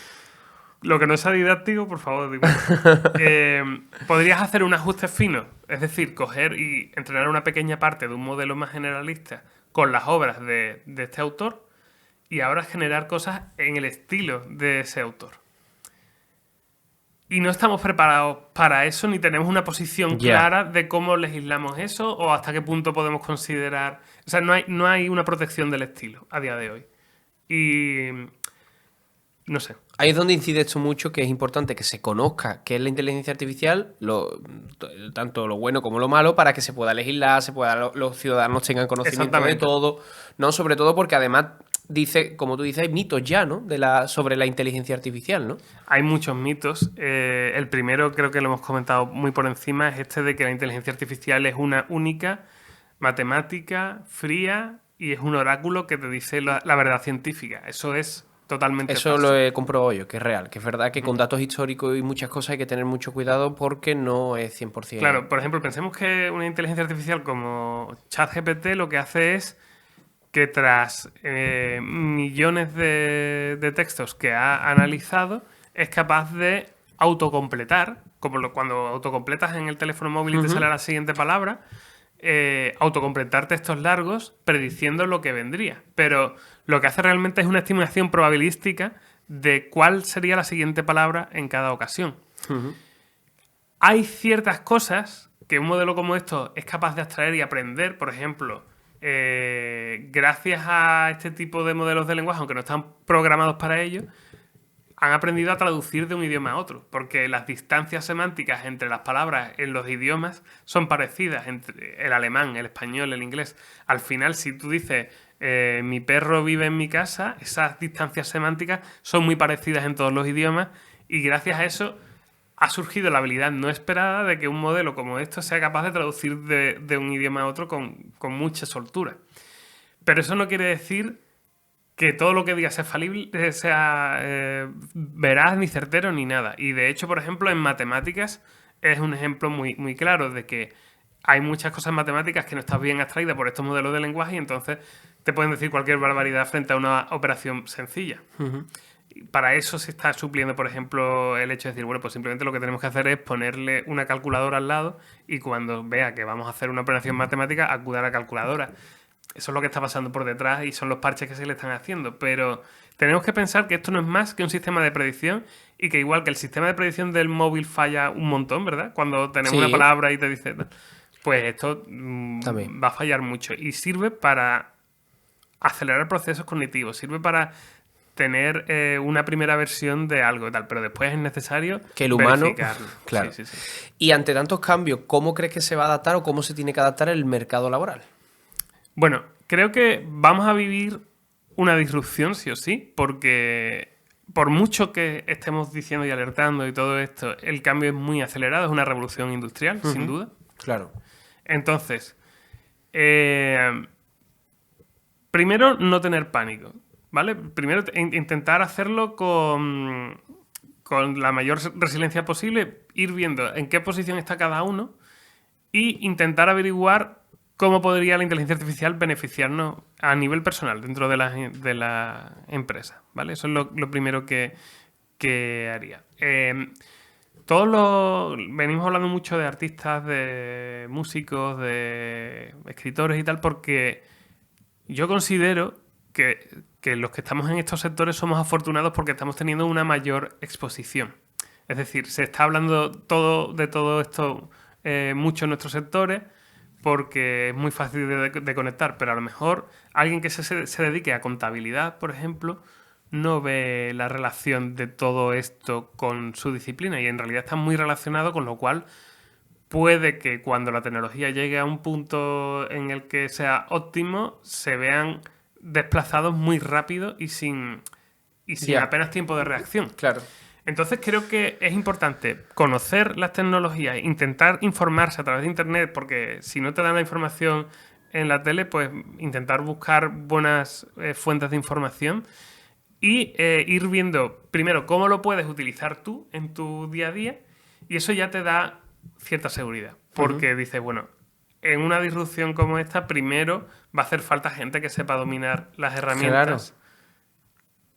Lo que no sea didáctico, por favor, dime. Podrías hacer un ajuste fino, es decir, coger y entrenar una pequeña parte de un modelo más generalista con las obras de este autor y ahora generar cosas en el estilo de ese autor. Y no estamos preparados para eso, ni tenemos una posición Ya. clara de cómo legislamos eso o hasta qué punto podemos considerar... O sea, no hay una protección del estilo a día de hoy. Y... no sé. Ahí es donde incide esto mucho, que es importante que se conozca qué es la inteligencia artificial, tanto lo bueno como lo malo, para que se pueda legislar, los ciudadanos tengan conocimiento de Exactamente. todo, ¿no? Sobre todo porque además dice, como tú dices, hay mitos ya, ¿no? Sobre la inteligencia artificial, ¿no? Hay muchos mitos. El primero, creo que lo hemos comentado muy por encima, es este de que la inteligencia artificial es una única matemática fría y es un oráculo que te dice la verdad científica. Eso es totalmente Eso falso. lo he comprobado yo, que es real, que es verdad que con datos históricos y muchas cosas hay que tener mucho cuidado porque no es 100%. Claro, por ejemplo, pensemos que una inteligencia artificial como ChatGPT lo que hace es que tras millones de textos que ha analizado, es capaz de autocompletar, como cuando autocompletas en el teléfono móvil y te sale la siguiente palabra, autocompletar textos largos prediciendo lo que vendría. Pero lo que hace realmente es una estimación probabilística de cuál sería la siguiente palabra en cada ocasión. Hay ciertas cosas que un modelo como esto es capaz de abstraer y aprender, por ejemplo, gracias a este tipo de modelos de lenguaje, aunque no están programados para ello, han aprendido a traducir de un idioma a otro, porque las distancias semánticas entre las palabras en los idiomas son parecidas entre el alemán, el español, el inglés. Al final, si tú dices mi perro vive en mi casa, esas distancias semánticas son muy parecidas en todos los idiomas y gracias a eso ha surgido la habilidad no esperada de que un modelo como esto sea capaz de traducir de un idioma a otro con mucha soltura. Pero eso no quiere decir que todo lo que diga sea falible, sea veraz, ni certero, ni nada. Y de hecho, por ejemplo, en matemáticas es un ejemplo muy, muy claro de que hay muchas cosas en matemáticas que no están bien abstraídas por estos modelos de lenguaje y entonces te pueden decir cualquier barbaridad frente a una operación sencilla. Para eso se está supliendo, por ejemplo, el hecho de decir, bueno, pues simplemente lo que tenemos que hacer es ponerle una calculadora al lado y cuando vea que vamos a hacer una operación matemática, acuda a la calculadora. Eso es lo que está pasando por detrás y son los parches que se le están haciendo. Pero tenemos que pensar que esto no es más que un sistema de predicción y que igual que el sistema de predicción del móvil falla un montón, ¿verdad? Cuando tenemos una palabra y te dice... Pues esto va a fallar mucho y sirve para acelerar procesos cognitivos, sirve para tener una primera versión de algo y tal, pero después es necesario que el humano, verificarlo. Claro. Sí, sí, sí. Y ante tantos cambios, ¿cómo crees que se va a adaptar o cómo se tiene que adaptar el mercado laboral? Bueno, creo que vamos a vivir una disrupción, sí o sí, porque por mucho que estemos diciendo y alertando y todo esto, el cambio es muy acelerado, es una revolución industrial, sin duda. Claro. Entonces, primero, no tener pánico, ¿vale? Primero, intentar hacerlo con la mayor resiliencia posible, ir viendo en qué posición está cada uno y intentar averiguar cómo podría la inteligencia artificial beneficiarnos a nivel personal dentro de la empresa, ¿vale? Eso es lo primero que haría. Venimos hablando mucho de artistas, de músicos, de escritores y tal, porque yo considero que los que estamos en estos sectores somos afortunados porque estamos teniendo una mayor exposición. Es decir, se está hablando de todo esto mucho en nuestros sectores porque es muy fácil de conectar, pero a lo mejor alguien que se dedique a contabilidad, por ejemplo, no ve la relación de todo esto con su disciplina y en realidad está muy relacionado, con lo cual puede que cuando la tecnología llegue a un punto en el que sea óptimo, se vean desplazados muy rápido y sin apenas tiempo de reacción. Claro. Entonces creo que es importante conocer las tecnologías, intentar informarse a través de Internet, porque si no te dan la información en la tele, pues intentar buscar buenas fuentes de información y ir viendo primero cómo lo puedes utilizar tú en tu día a día y eso ya te da cierta seguridad, porque dices, bueno, en una disrupción como esta, primero va a hacer falta gente que sepa dominar las herramientas. Claro.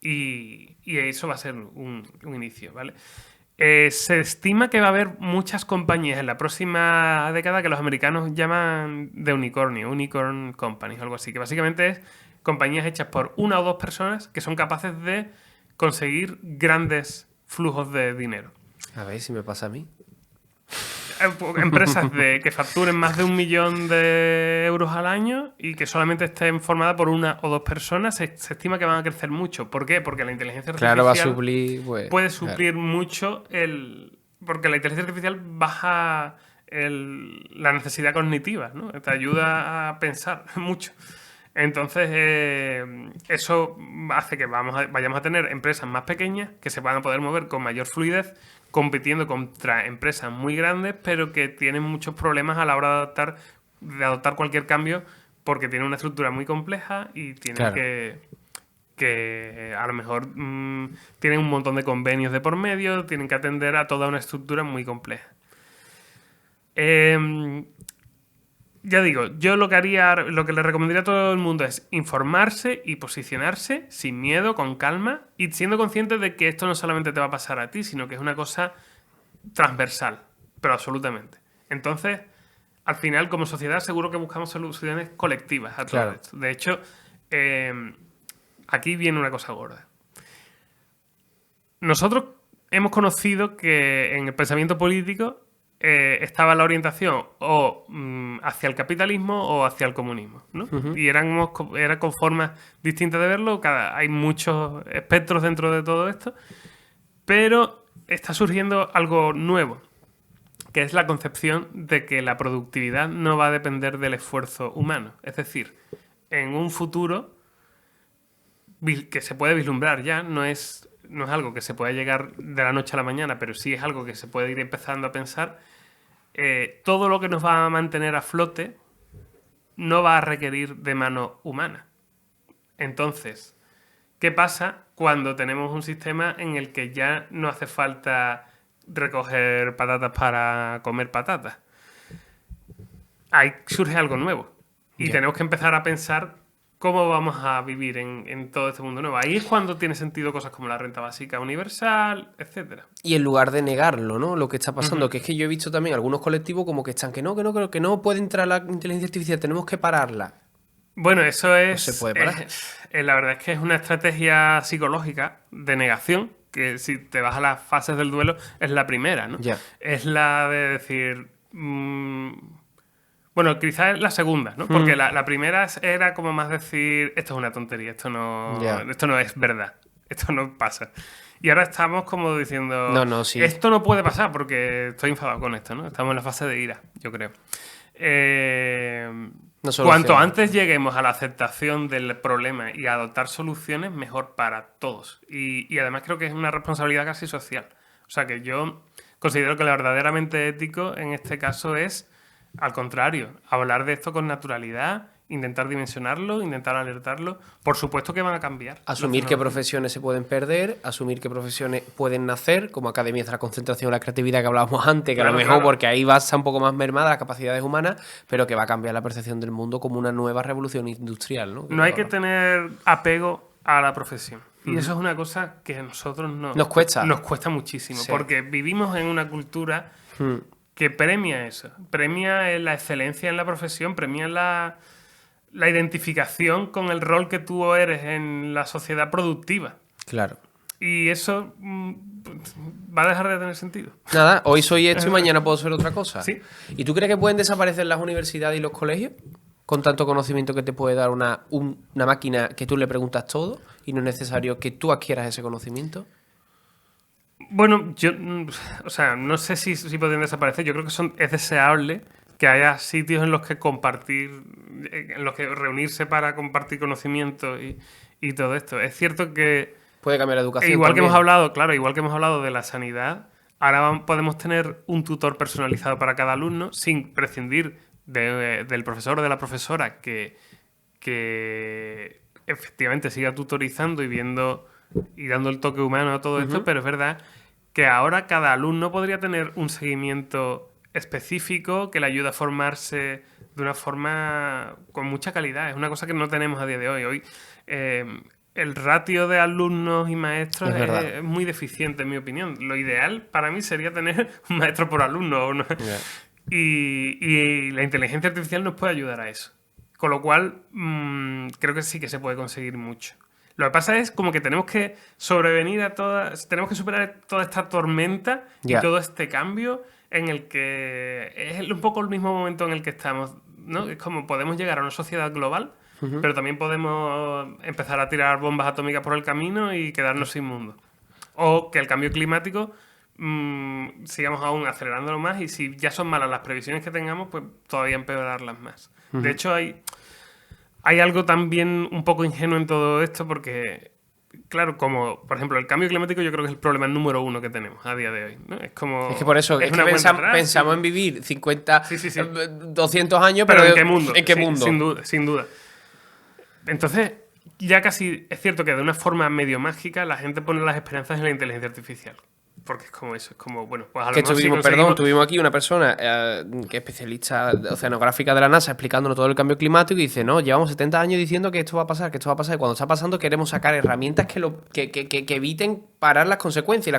Y eso va a ser un inicio, ¿vale? Se estima que va a haber muchas compañías en la próxima década que los americanos llaman de unicornio, unicorn companies, algo así, que básicamente es compañías hechas por una o dos personas que son capaces de conseguir grandes flujos de dinero. A ver si me pasa a mí. Empresas que facturen más de 1 millón de euros al año y que solamente estén formadas por una o dos personas, se estima que van a crecer mucho. ¿Por qué? Porque la inteligencia artificial va a suplir, puede suplir mucho porque la inteligencia artificial baja la necesidad cognitiva, ¿no? Te ayuda a pensar mucho. Entonces, eso hace que vayamos a tener empresas más pequeñas que se van a poder mover con mayor fluidez, compitiendo contra empresas muy grandes, pero que tienen muchos problemas a la hora de adoptar cualquier cambio, porque tienen una estructura muy compleja y tienen que a lo mejor tienen un montón de convenios de por medio, tienen que atender a toda una estructura muy compleja. Ya digo, yo lo que le recomendaría a todo el mundo es informarse y posicionarse sin miedo, con calma y siendo consciente de que esto no solamente te va a pasar a ti, sino que es una cosa transversal, pero absolutamente. Entonces, al final, como sociedad, seguro que buscamos soluciones colectivas a todo esto. De hecho, aquí viene una cosa gorda. Nosotros hemos conocido que en el pensamiento político estaba la orientación o hacia el capitalismo o hacia el comunismo, ¿no? Y era con formas distintas de verlo. Hay muchos espectros dentro de todo esto, pero está surgiendo algo nuevo, que es la concepción de que la productividad no va a depender del esfuerzo humano. Es decir, en un futuro que se puede vislumbrar ya, no es algo que se pueda llegar de la noche a la mañana, pero sí es algo que se puede ir empezando a pensar. Todo lo que nos va a mantener a flote no va a requerir de mano humana. Entonces, ¿qué pasa cuando tenemos un sistema en el que ya no hace falta recoger patatas para comer patatas? Ahí surge algo nuevo. Y tenemos que empezar a pensar ¿cómo vamos a vivir en todo este mundo nuevo? Ahí es cuando tiene sentido cosas como la renta básica universal, etcétera. Y en lugar de negarlo, ¿no? Lo que está pasando, que es que yo he visto también algunos colectivos como que están que no puede entrar la inteligencia artificial, tenemos que pararla. Bueno, eso No se es, puede parar. la verdad es que es una estrategia psicológica de negación, que si te vas a las fases del duelo, es la primera, ¿no? Ya. Es la de decir... bueno, quizás es la segunda, ¿no? Porque la primera era como más decir, esto es una tontería, Ya. esto no es verdad, esto no pasa. Y ahora estamos como diciendo, No, no, sí. esto no puede pasar porque estoy enfadado con esto, ¿no? Estamos en la fase de ira, yo creo. No Cuanto soluciona. antes lleguemos a la aceptación del problema y a adoptar soluciones, mejor para todos. Y además creo que es una responsabilidad casi social. O sea que yo considero que lo verdaderamente ético en este caso es, al contrario, hablar de esto con naturalidad, intentar dimensionarlo, intentar alertarlo. Por supuesto que van a cambiar. Asumir qué profesiones se pueden perder, asumir qué profesiones pueden nacer, como academias de la concentración y la creatividad que hablábamos antes, que a lo mejor porque ahí va a estar un poco más mermada las capacidades humanas, pero que va a cambiar la percepción del mundo como una nueva revolución industrial, ¿no? No hay que tener apego a la profesión. Y eso es una cosa que a nosotros Nos cuesta. nos cuesta muchísimo, Sí. porque vivimos en una cultura que premia eso, premia la excelencia en la profesión, premia la identificación con el rol que tú eres en la sociedad productiva. Claro. Y eso va a dejar de tener sentido. Nada, hoy soy esto y mañana puedo ser otra cosa. Sí. ¿Y tú crees que pueden desaparecer las universidades y los colegios? Con tanto conocimiento que te puede dar una máquina que tú le preguntas todo y no es necesario que tú adquieras ese conocimiento. Bueno, yo, o sea, no sé si podrían desaparecer. Yo creo que es deseable que haya sitios en los que compartir, en los que reunirse para compartir conocimiento y todo esto. Es cierto que, Puede cambiar la educación igual que también. hemos hablado, claro, igual que hemos hablado de la sanidad, ahora podemos tener un tutor personalizado para cada alumno sin prescindir del profesor o de la profesora que efectivamente siga tutorizando y viendo y dando el toque humano a todo esto, pero es verdad que ahora cada alumno podría tener un seguimiento específico que le ayude a formarse de una forma con mucha calidad. Es una cosa que no tenemos a día de hoy. Hoy el ratio de alumnos y maestros Es verdad. es muy deficiente, en mi opinión. Lo ideal para mí sería tener un maestro por alumno. Ya. Y la inteligencia artificial nos puede ayudar a eso. Con lo cual, creo que sí que se puede conseguir mucho. Lo que pasa es como que tenemos que sobrevenir a tenemos que superar toda esta tormenta Ya. y todo este cambio en el que es un poco el mismo momento en el que estamos, ¿no? Es como podemos llegar a una sociedad global, pero también podemos empezar a tirar bombas atómicas por el camino y quedarnos sin mundo. O que el cambio climático sigamos aún acelerándolo más y si ya son malas las previsiones que tengamos, pues todavía empeorarlas más. De hecho, hay algo también un poco ingenuo en todo esto porque, claro, como por ejemplo el cambio climático yo creo que es el problema número uno que tenemos a día de hoy, ¿no? Es como... Es que por eso, es que una cuenta atrás, pensamos sí. en vivir 50, Sí. 200 años, Pero pero ¿en qué mundo? ¿En qué Sí, mundo? Sin duda, sin duda. Entonces, ya casi es cierto que de una forma medio mágica la gente pone las esperanzas en la inteligencia artificial. Porque es como eso, es como, bueno, pues a lo Que mejor si tuvimos, conseguimos... aquí una persona que es especialista oceanográfica de la NASA explicándonos todo el cambio climático y dice, no, llevamos 70 años diciendo que esto va a pasar, que esto va a pasar, y cuando está pasando queremos sacar herramientas que eviten parar las consecuencias.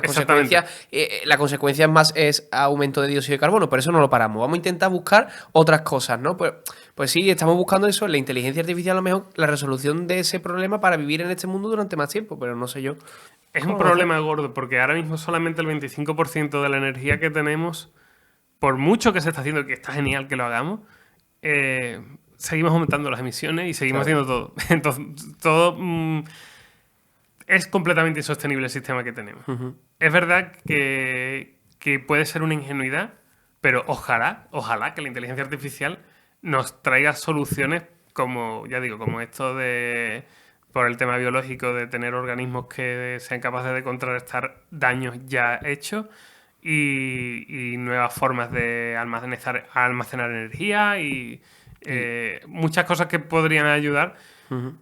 Y la consecuencia es aumento de dióxido de carbono, por eso no lo paramos. Vamos a intentar buscar otras cosas, ¿no? Pues sí, estamos buscando eso, la inteligencia artificial a lo mejor, la resolución de ese problema para vivir en este mundo durante más tiempo, pero no sé yo. Es un problema gordo porque ahora mismo solamente el 25% de la energía que tenemos, por mucho que se está haciendo, que está genial que lo hagamos, seguimos aumentando las emisiones y seguimos haciendo todo. Entonces, todo es completamente insostenible el sistema que tenemos. Es verdad que puede ser una ingenuidad, pero ojalá que la inteligencia artificial nos traiga soluciones como, ya digo, como esto de... por el tema biológico de tener organismos que sean capaces de contrarrestar daños ya hechos y nuevas formas de almacenar energía y muchas cosas que podrían ayudar.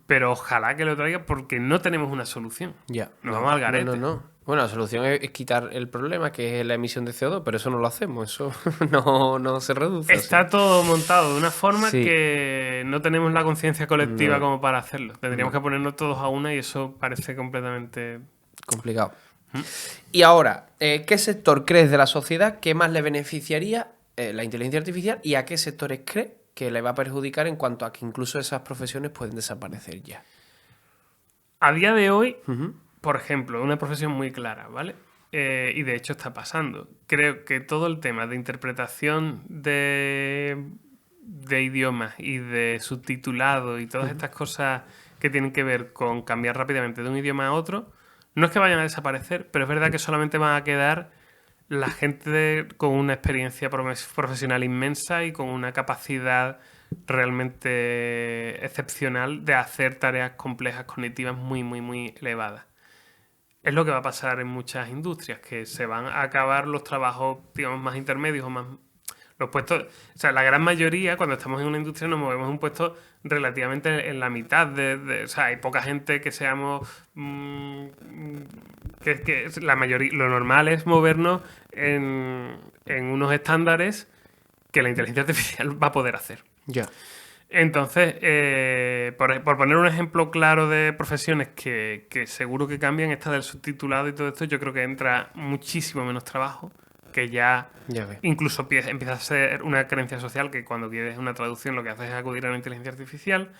pero ojalá que lo traiga porque no tenemos una solución. Ya. Nos vamos al garete. No. Bueno, la solución es quitar el problema, que es la emisión de CO2, pero eso no lo hacemos, eso no se reduce. Está todo montado de una forma Sí. que no tenemos la conciencia colectiva como para hacerlo. Tendríamos que ponernos todos a una y eso parece completamente... Complicado. Y ahora, ¿qué sector crees de la sociedad que más le beneficiaría la inteligencia artificial y a qué sectores crees que le va a perjudicar en cuanto a que incluso esas profesiones pueden desaparecer ya? A día de hoy, por ejemplo, una profesión muy clara, ¿vale? Y de hecho está pasando. Creo que todo el tema de interpretación de idiomas y de subtitulado y todas estas cosas que tienen que ver con cambiar rápidamente de un idioma a otro, no es que vayan a desaparecer, pero es verdad que solamente van a quedar la gente con una experiencia profesional inmensa y con una capacidad realmente excepcional de hacer tareas complejas cognitivas muy, muy, muy elevadas. Es lo que va a pasar en muchas industrias, que se van a acabar los trabajos, digamos, más intermedios o más... Los puestos, o sea, la gran mayoría, cuando estamos en una industria, nos movemos en un puesto relativamente en la mitad o sea, hay poca gente que seamos... que la mayoría, lo normal es movernos en unos estándares que la inteligencia artificial va a poder hacer. Ya. Entonces, por poner un ejemplo claro de profesiones que seguro que cambian, esta del subtitulado y todo esto, yo creo que entra muchísimo menos trabajo, que ya ve. incluso empieza a ser una creencia social que cuando quieres una traducción lo que haces es acudir a una inteligencia artificial,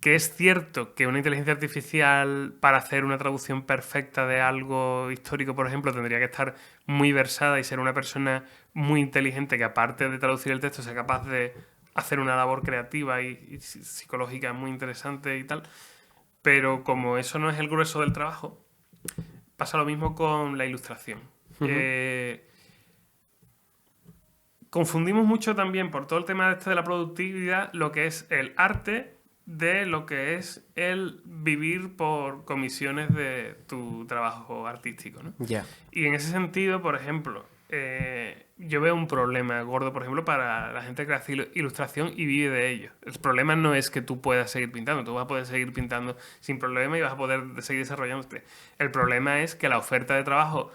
que es cierto que una inteligencia artificial para hacer una traducción perfecta de algo histórico, por ejemplo, tendría que estar muy versada y ser una persona muy inteligente que aparte de traducir el texto sea capaz de hacer una labor creativa y psicológica muy interesante y tal. Pero como eso no es el grueso del trabajo, pasa lo mismo con la ilustración. Confundimos mucho también por todo el tema de la productividad lo que es el arte de lo que es el vivir por comisiones de tu trabajo artístico, ¿no? Ya. Y en ese sentido, por ejemplo, yo veo un problema gordo, por ejemplo, para la gente que hace ilustración y vive de ello. El problema no es que tú puedas seguir pintando, tú vas a poder seguir pintando sin problema y vas a poder seguir desarrollándote. El problema es que la oferta de trabajo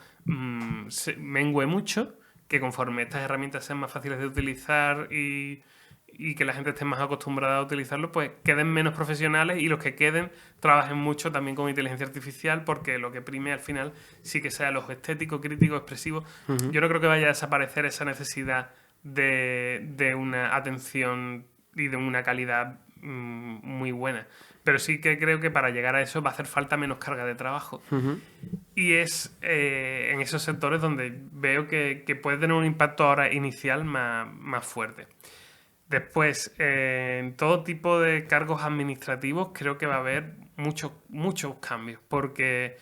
se mengue mucho, que conforme estas herramientas sean más fáciles de utilizar y que la gente esté más acostumbrada a utilizarlo, pues queden menos profesionales y los que queden trabajen mucho también con inteligencia artificial, porque lo que prime al final sí que sea lo estético, crítico, expresivo. Yo no creo que vaya a desaparecer esa necesidad de una atención y de una calidad muy buena. Pero sí que creo que para llegar a eso va a hacer falta menos carga de trabajo. Y es en esos sectores donde veo que puede tener un impacto ahora inicial más fuerte. Después, en todo tipo de cargos administrativos creo que va a haber muchos cambios, porque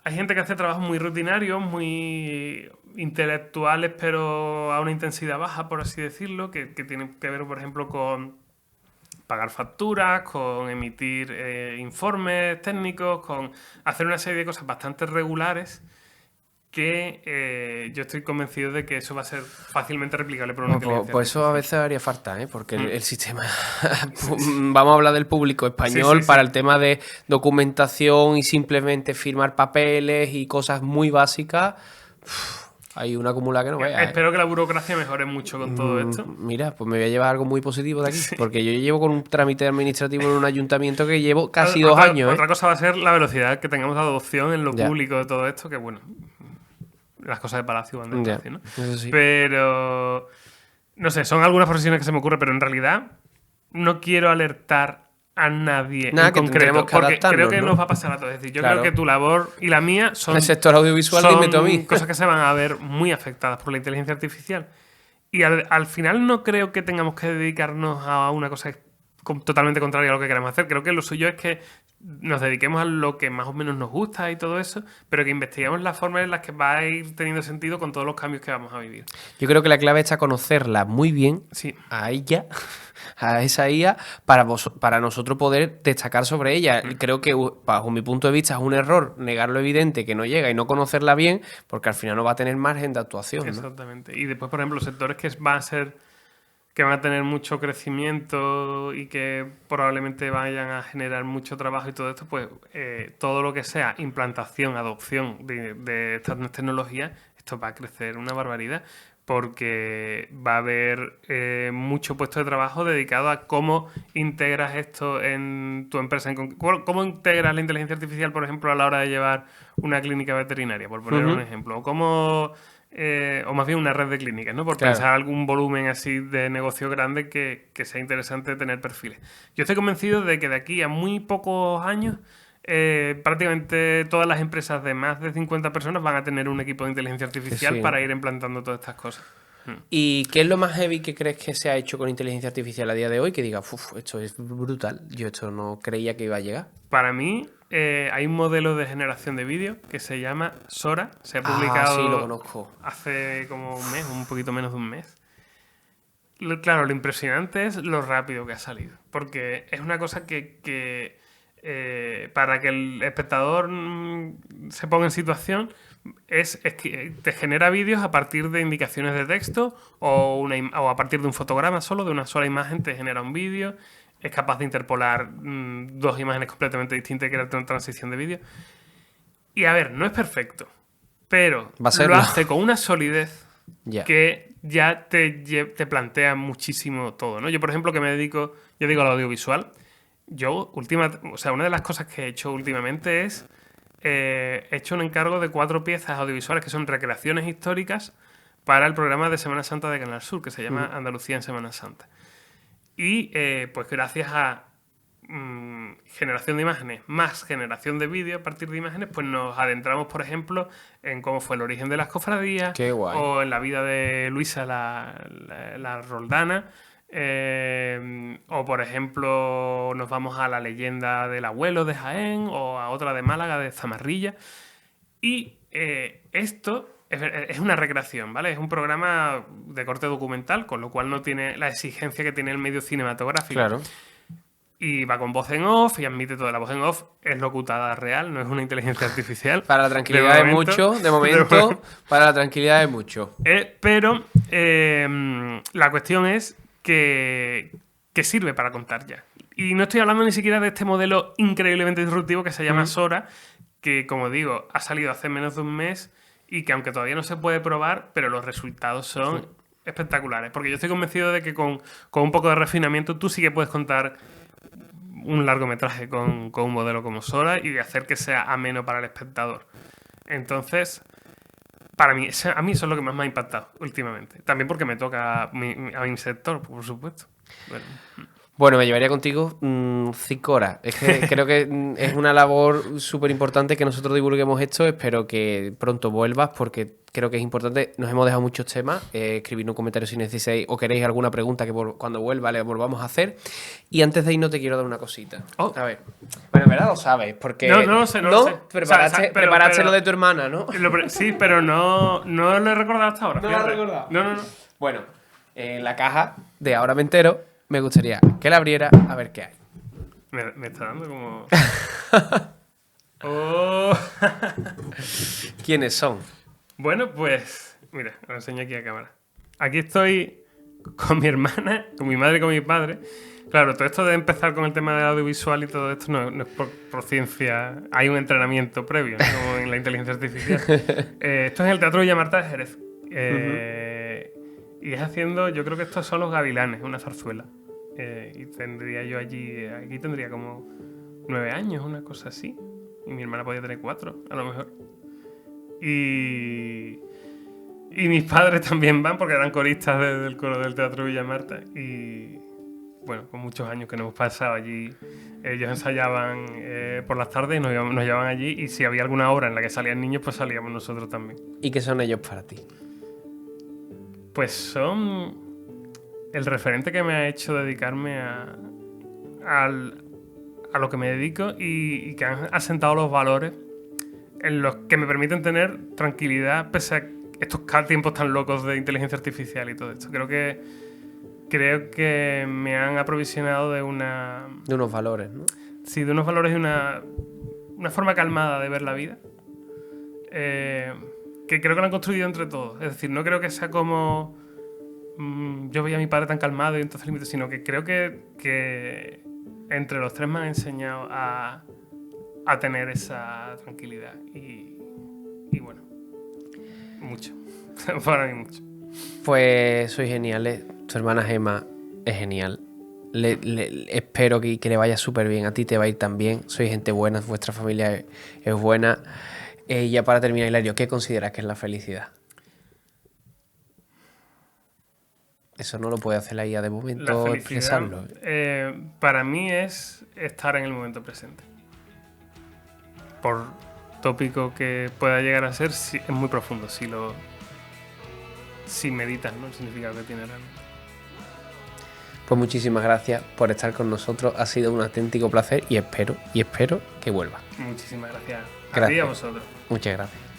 hay gente que hace trabajos muy rutinarios, muy intelectuales, pero a una intensidad baja, por así decirlo, que tienen que ver, por ejemplo, con pagar facturas, con emitir informes técnicos, con hacer una serie de cosas bastante regulares que yo estoy convencido de que eso va a ser fácilmente replicable por una inteligencia Pues eso a veces haría falta, porque Mm. el sistema... Vamos a hablar del público español Sí. para el tema de documentación y simplemente firmar papeles y cosas muy básicas. Hay una acumulada que no vea. Espero que la burocracia mejore mucho con todo esto. Mira, pues me voy a llevar algo muy positivo de aquí, porque yo llevo con un trámite administrativo en un ayuntamiento que llevo casi 2 años. Otra cosa va a ser la velocidad que tengamos de adopción en lo Ya. público de todo esto, que bueno, las cosas de palacio van Ya, despacio, ¿no? eso sí. Pero, no sé, son algunas profesiones que se me ocurren, pero en realidad no quiero alertar a nadie Nada, en que concreto, tendremos que porque adaptarnos, creo que ¿no? nos va a pasar a todos. Es decir, yo Claro. creo que tu labor y la mía son, El sector audiovisual, dime tú a mí. cosas que se van a ver muy afectadas por la inteligencia artificial. Y al final no creo que tengamos que dedicarnos a una cosa totalmente contraria a lo que queremos hacer. Creo que lo suyo es que nos dediquemos a lo que más o menos nos gusta y todo eso, pero que investiguemos las formas en las que va a ir teniendo sentido con todos los cambios que vamos a vivir. Yo creo que la clave está conocerla muy bien, Sí. a ella, a esa IA, para nosotros poder destacar sobre ella. Creo que, bajo mi punto de vista, es un error negar lo evidente que no llega y no conocerla bien, porque al final no va a tener margen de actuación, ¿no? Exactamente. Y después, por ejemplo, los sectores que van a ser que van a tener mucho crecimiento y que probablemente vayan a generar mucho trabajo y todo esto, pues todo lo que sea implantación, adopción de estas nuevas tecnologías, esto va a crecer una barbaridad porque va a haber mucho puesto de trabajo dedicado a cómo integras esto en tu empresa. Cómo integras la inteligencia artificial, por ejemplo, a la hora de llevar una clínica veterinaria, por poner un ejemplo. O cómo... o más bien una red de clínicas, ¿no? Por Claro. pensar algún volumen así de negocio grande que sea interesante tener perfiles. Yo estoy convencido de que de aquí a muy pocos años prácticamente todas las empresas de más de 50 personas van a tener un equipo de inteligencia artificial Sí. para ir implantando todas estas cosas. ¿Y qué es lo más heavy que crees que se ha hecho con inteligencia artificial a día de hoy? Que diga, uff, esto es brutal. Yo esto no creía que iba a llegar. Para mí, hay un modelo de generación de vídeo que se llama Sora. Se ha Ah, publicado sí, lo conozco. hace como un mes, un poquito menos de un mes. Claro, lo impresionante es lo rápido que ha salido. Porque es una cosa que para que el espectador se ponga en situación, es que te genera vídeos a partir de indicaciones de texto o a partir de un fotograma solo, de una sola imagen, te genera un vídeo. Es capaz de interpolar dos imágenes completamente distintas y crearte una transición de vídeo. Y a ver, no es perfecto, pero Va a serlo. lo hace con una solidez Ya. que ya te plantea muchísimo todo, ¿no? Yo, por ejemplo, que me dedico, yo digo al audiovisual, una de las cosas que he hecho últimamente es, he hecho un encargo de 4 piezas audiovisuales que son recreaciones históricas para el programa de Semana Santa de Canal Sur, que se llama Andalucía en Semana Santa. Y pues gracias a generación de imágenes más generación de vídeo a partir de imágenes, pues nos adentramos, por ejemplo, en cómo fue el origen de las cofradías Qué guay. o en la vida de Luisa la Roldana. O por ejemplo nos vamos a la leyenda del abuelo de Jaén o a otra de Málaga de Zamarrilla. Y esto es una recreación, ¿vale? Es un programa de corte documental, con lo cual no tiene la exigencia que tiene el medio cinematográfico. Claro. Y va con voz en off y admite toda la voz en off. Es locutada real, no es una inteligencia artificial. Para la tranquilidad de mucho, de momento, para la tranquilidad de mucho. Pero la cuestión es que sirve para contar ya. Y no estoy hablando ni siquiera de este modelo increíblemente disruptivo que se llama Sora, que, como digo, ha salido hace menos de un mes y que aunque todavía no se puede probar, pero los resultados son espectaculares. Porque yo estoy convencido de que con un poco de refinamiento tú sí que puedes contar un largometraje con un modelo como Sora y hacer que sea ameno para el espectador. Entonces, para mí, a mí eso es lo que más me ha impactado últimamente. También porque me toca a mi sector, por supuesto. Bueno, me llevaría contigo 5 horas. Es que creo que es una labor súper importante que nosotros divulguemos esto. Espero que pronto vuelvas porque creo que es importante. Nos hemos dejado muchos temas. Escribid un comentario si necesitáis o queréis alguna pregunta que cuando vuelva le volvamos a hacer. Y antes de irnos te quiero dar una cosita. Oh. A ver. Bueno, en verdad lo sabes porque... No lo sé, no lo sé. Preparaste lo de tu hermana, ¿no? Sí, pero no lo he recordado hasta ahora. ¿No lo has fíjate. recordado? No. Bueno, en la caja de Ahora me entero me gustaría que la abriera a ver qué hay. Me está dando como... Oh. ¿Quiénes son? Bueno, pues... Mira, lo enseño aquí a cámara. Aquí estoy con mi hermana, con mi madre y con mi padre. Claro, todo esto de empezar con el tema del audiovisual y todo esto no es por ciencia. Hay un entrenamiento previo, ¿no? Como en la inteligencia artificial. Esto es el Teatro Villa Marta de Jerez. Y es haciendo... Yo creo que estos son los Gavilanes, una zarzuela. Y tendría yo aquí tendría como 9 años, una cosa así. Y mi hermana podía tener 4, a lo mejor. Y mis padres también van porque eran coristas del coro del Teatro Villa Marta. Y bueno, con muchos años que nos hemos pasado allí. Ellos ensayaban por las tardes y nos llevaban allí. Y si había alguna obra en la que salían niños, pues salíamos nosotros también. ¿Y qué son ellos para ti? Pues son el referente que me ha hecho dedicarme a lo que me dedico y que han asentado los valores en los que me permiten tener tranquilidad pese a estos tiempos tan locos de inteligencia artificial y todo esto. Creo que me han aprovisionado de unos valores, ¿no? Sí, de unos valores y una forma calmada de ver la vida. Que creo que lo han construido entre todos. Es decir, no creo que sea como yo veía a mi padre tan calmado y entonces limito, sino que creo que entre los tres me han enseñado a tener esa tranquilidad. Y bueno, mucho. Para mí mucho. Pues sois geniales. Tu hermana Gemma es genial. Espero que le vaya súper bien. A ti te va a ir también. Sois gente buena, vuestra familia es buena. Y ya para terminar, Hilario, ¿qué consideras que es la felicidad? Eso no lo puede hacer la IA de La momento, felicidad, expresarlo. para mí es estar en el momento presente. Por tópico que pueda llegar a ser, es muy profundo si meditas, ¿no? El significado que tiene realmente. Pues muchísimas gracias por estar con nosotros. Ha sido un auténtico placer y espero que vuelva. Muchísimas gracias. A ti y Gracias. a vosotros. Muchas gracias.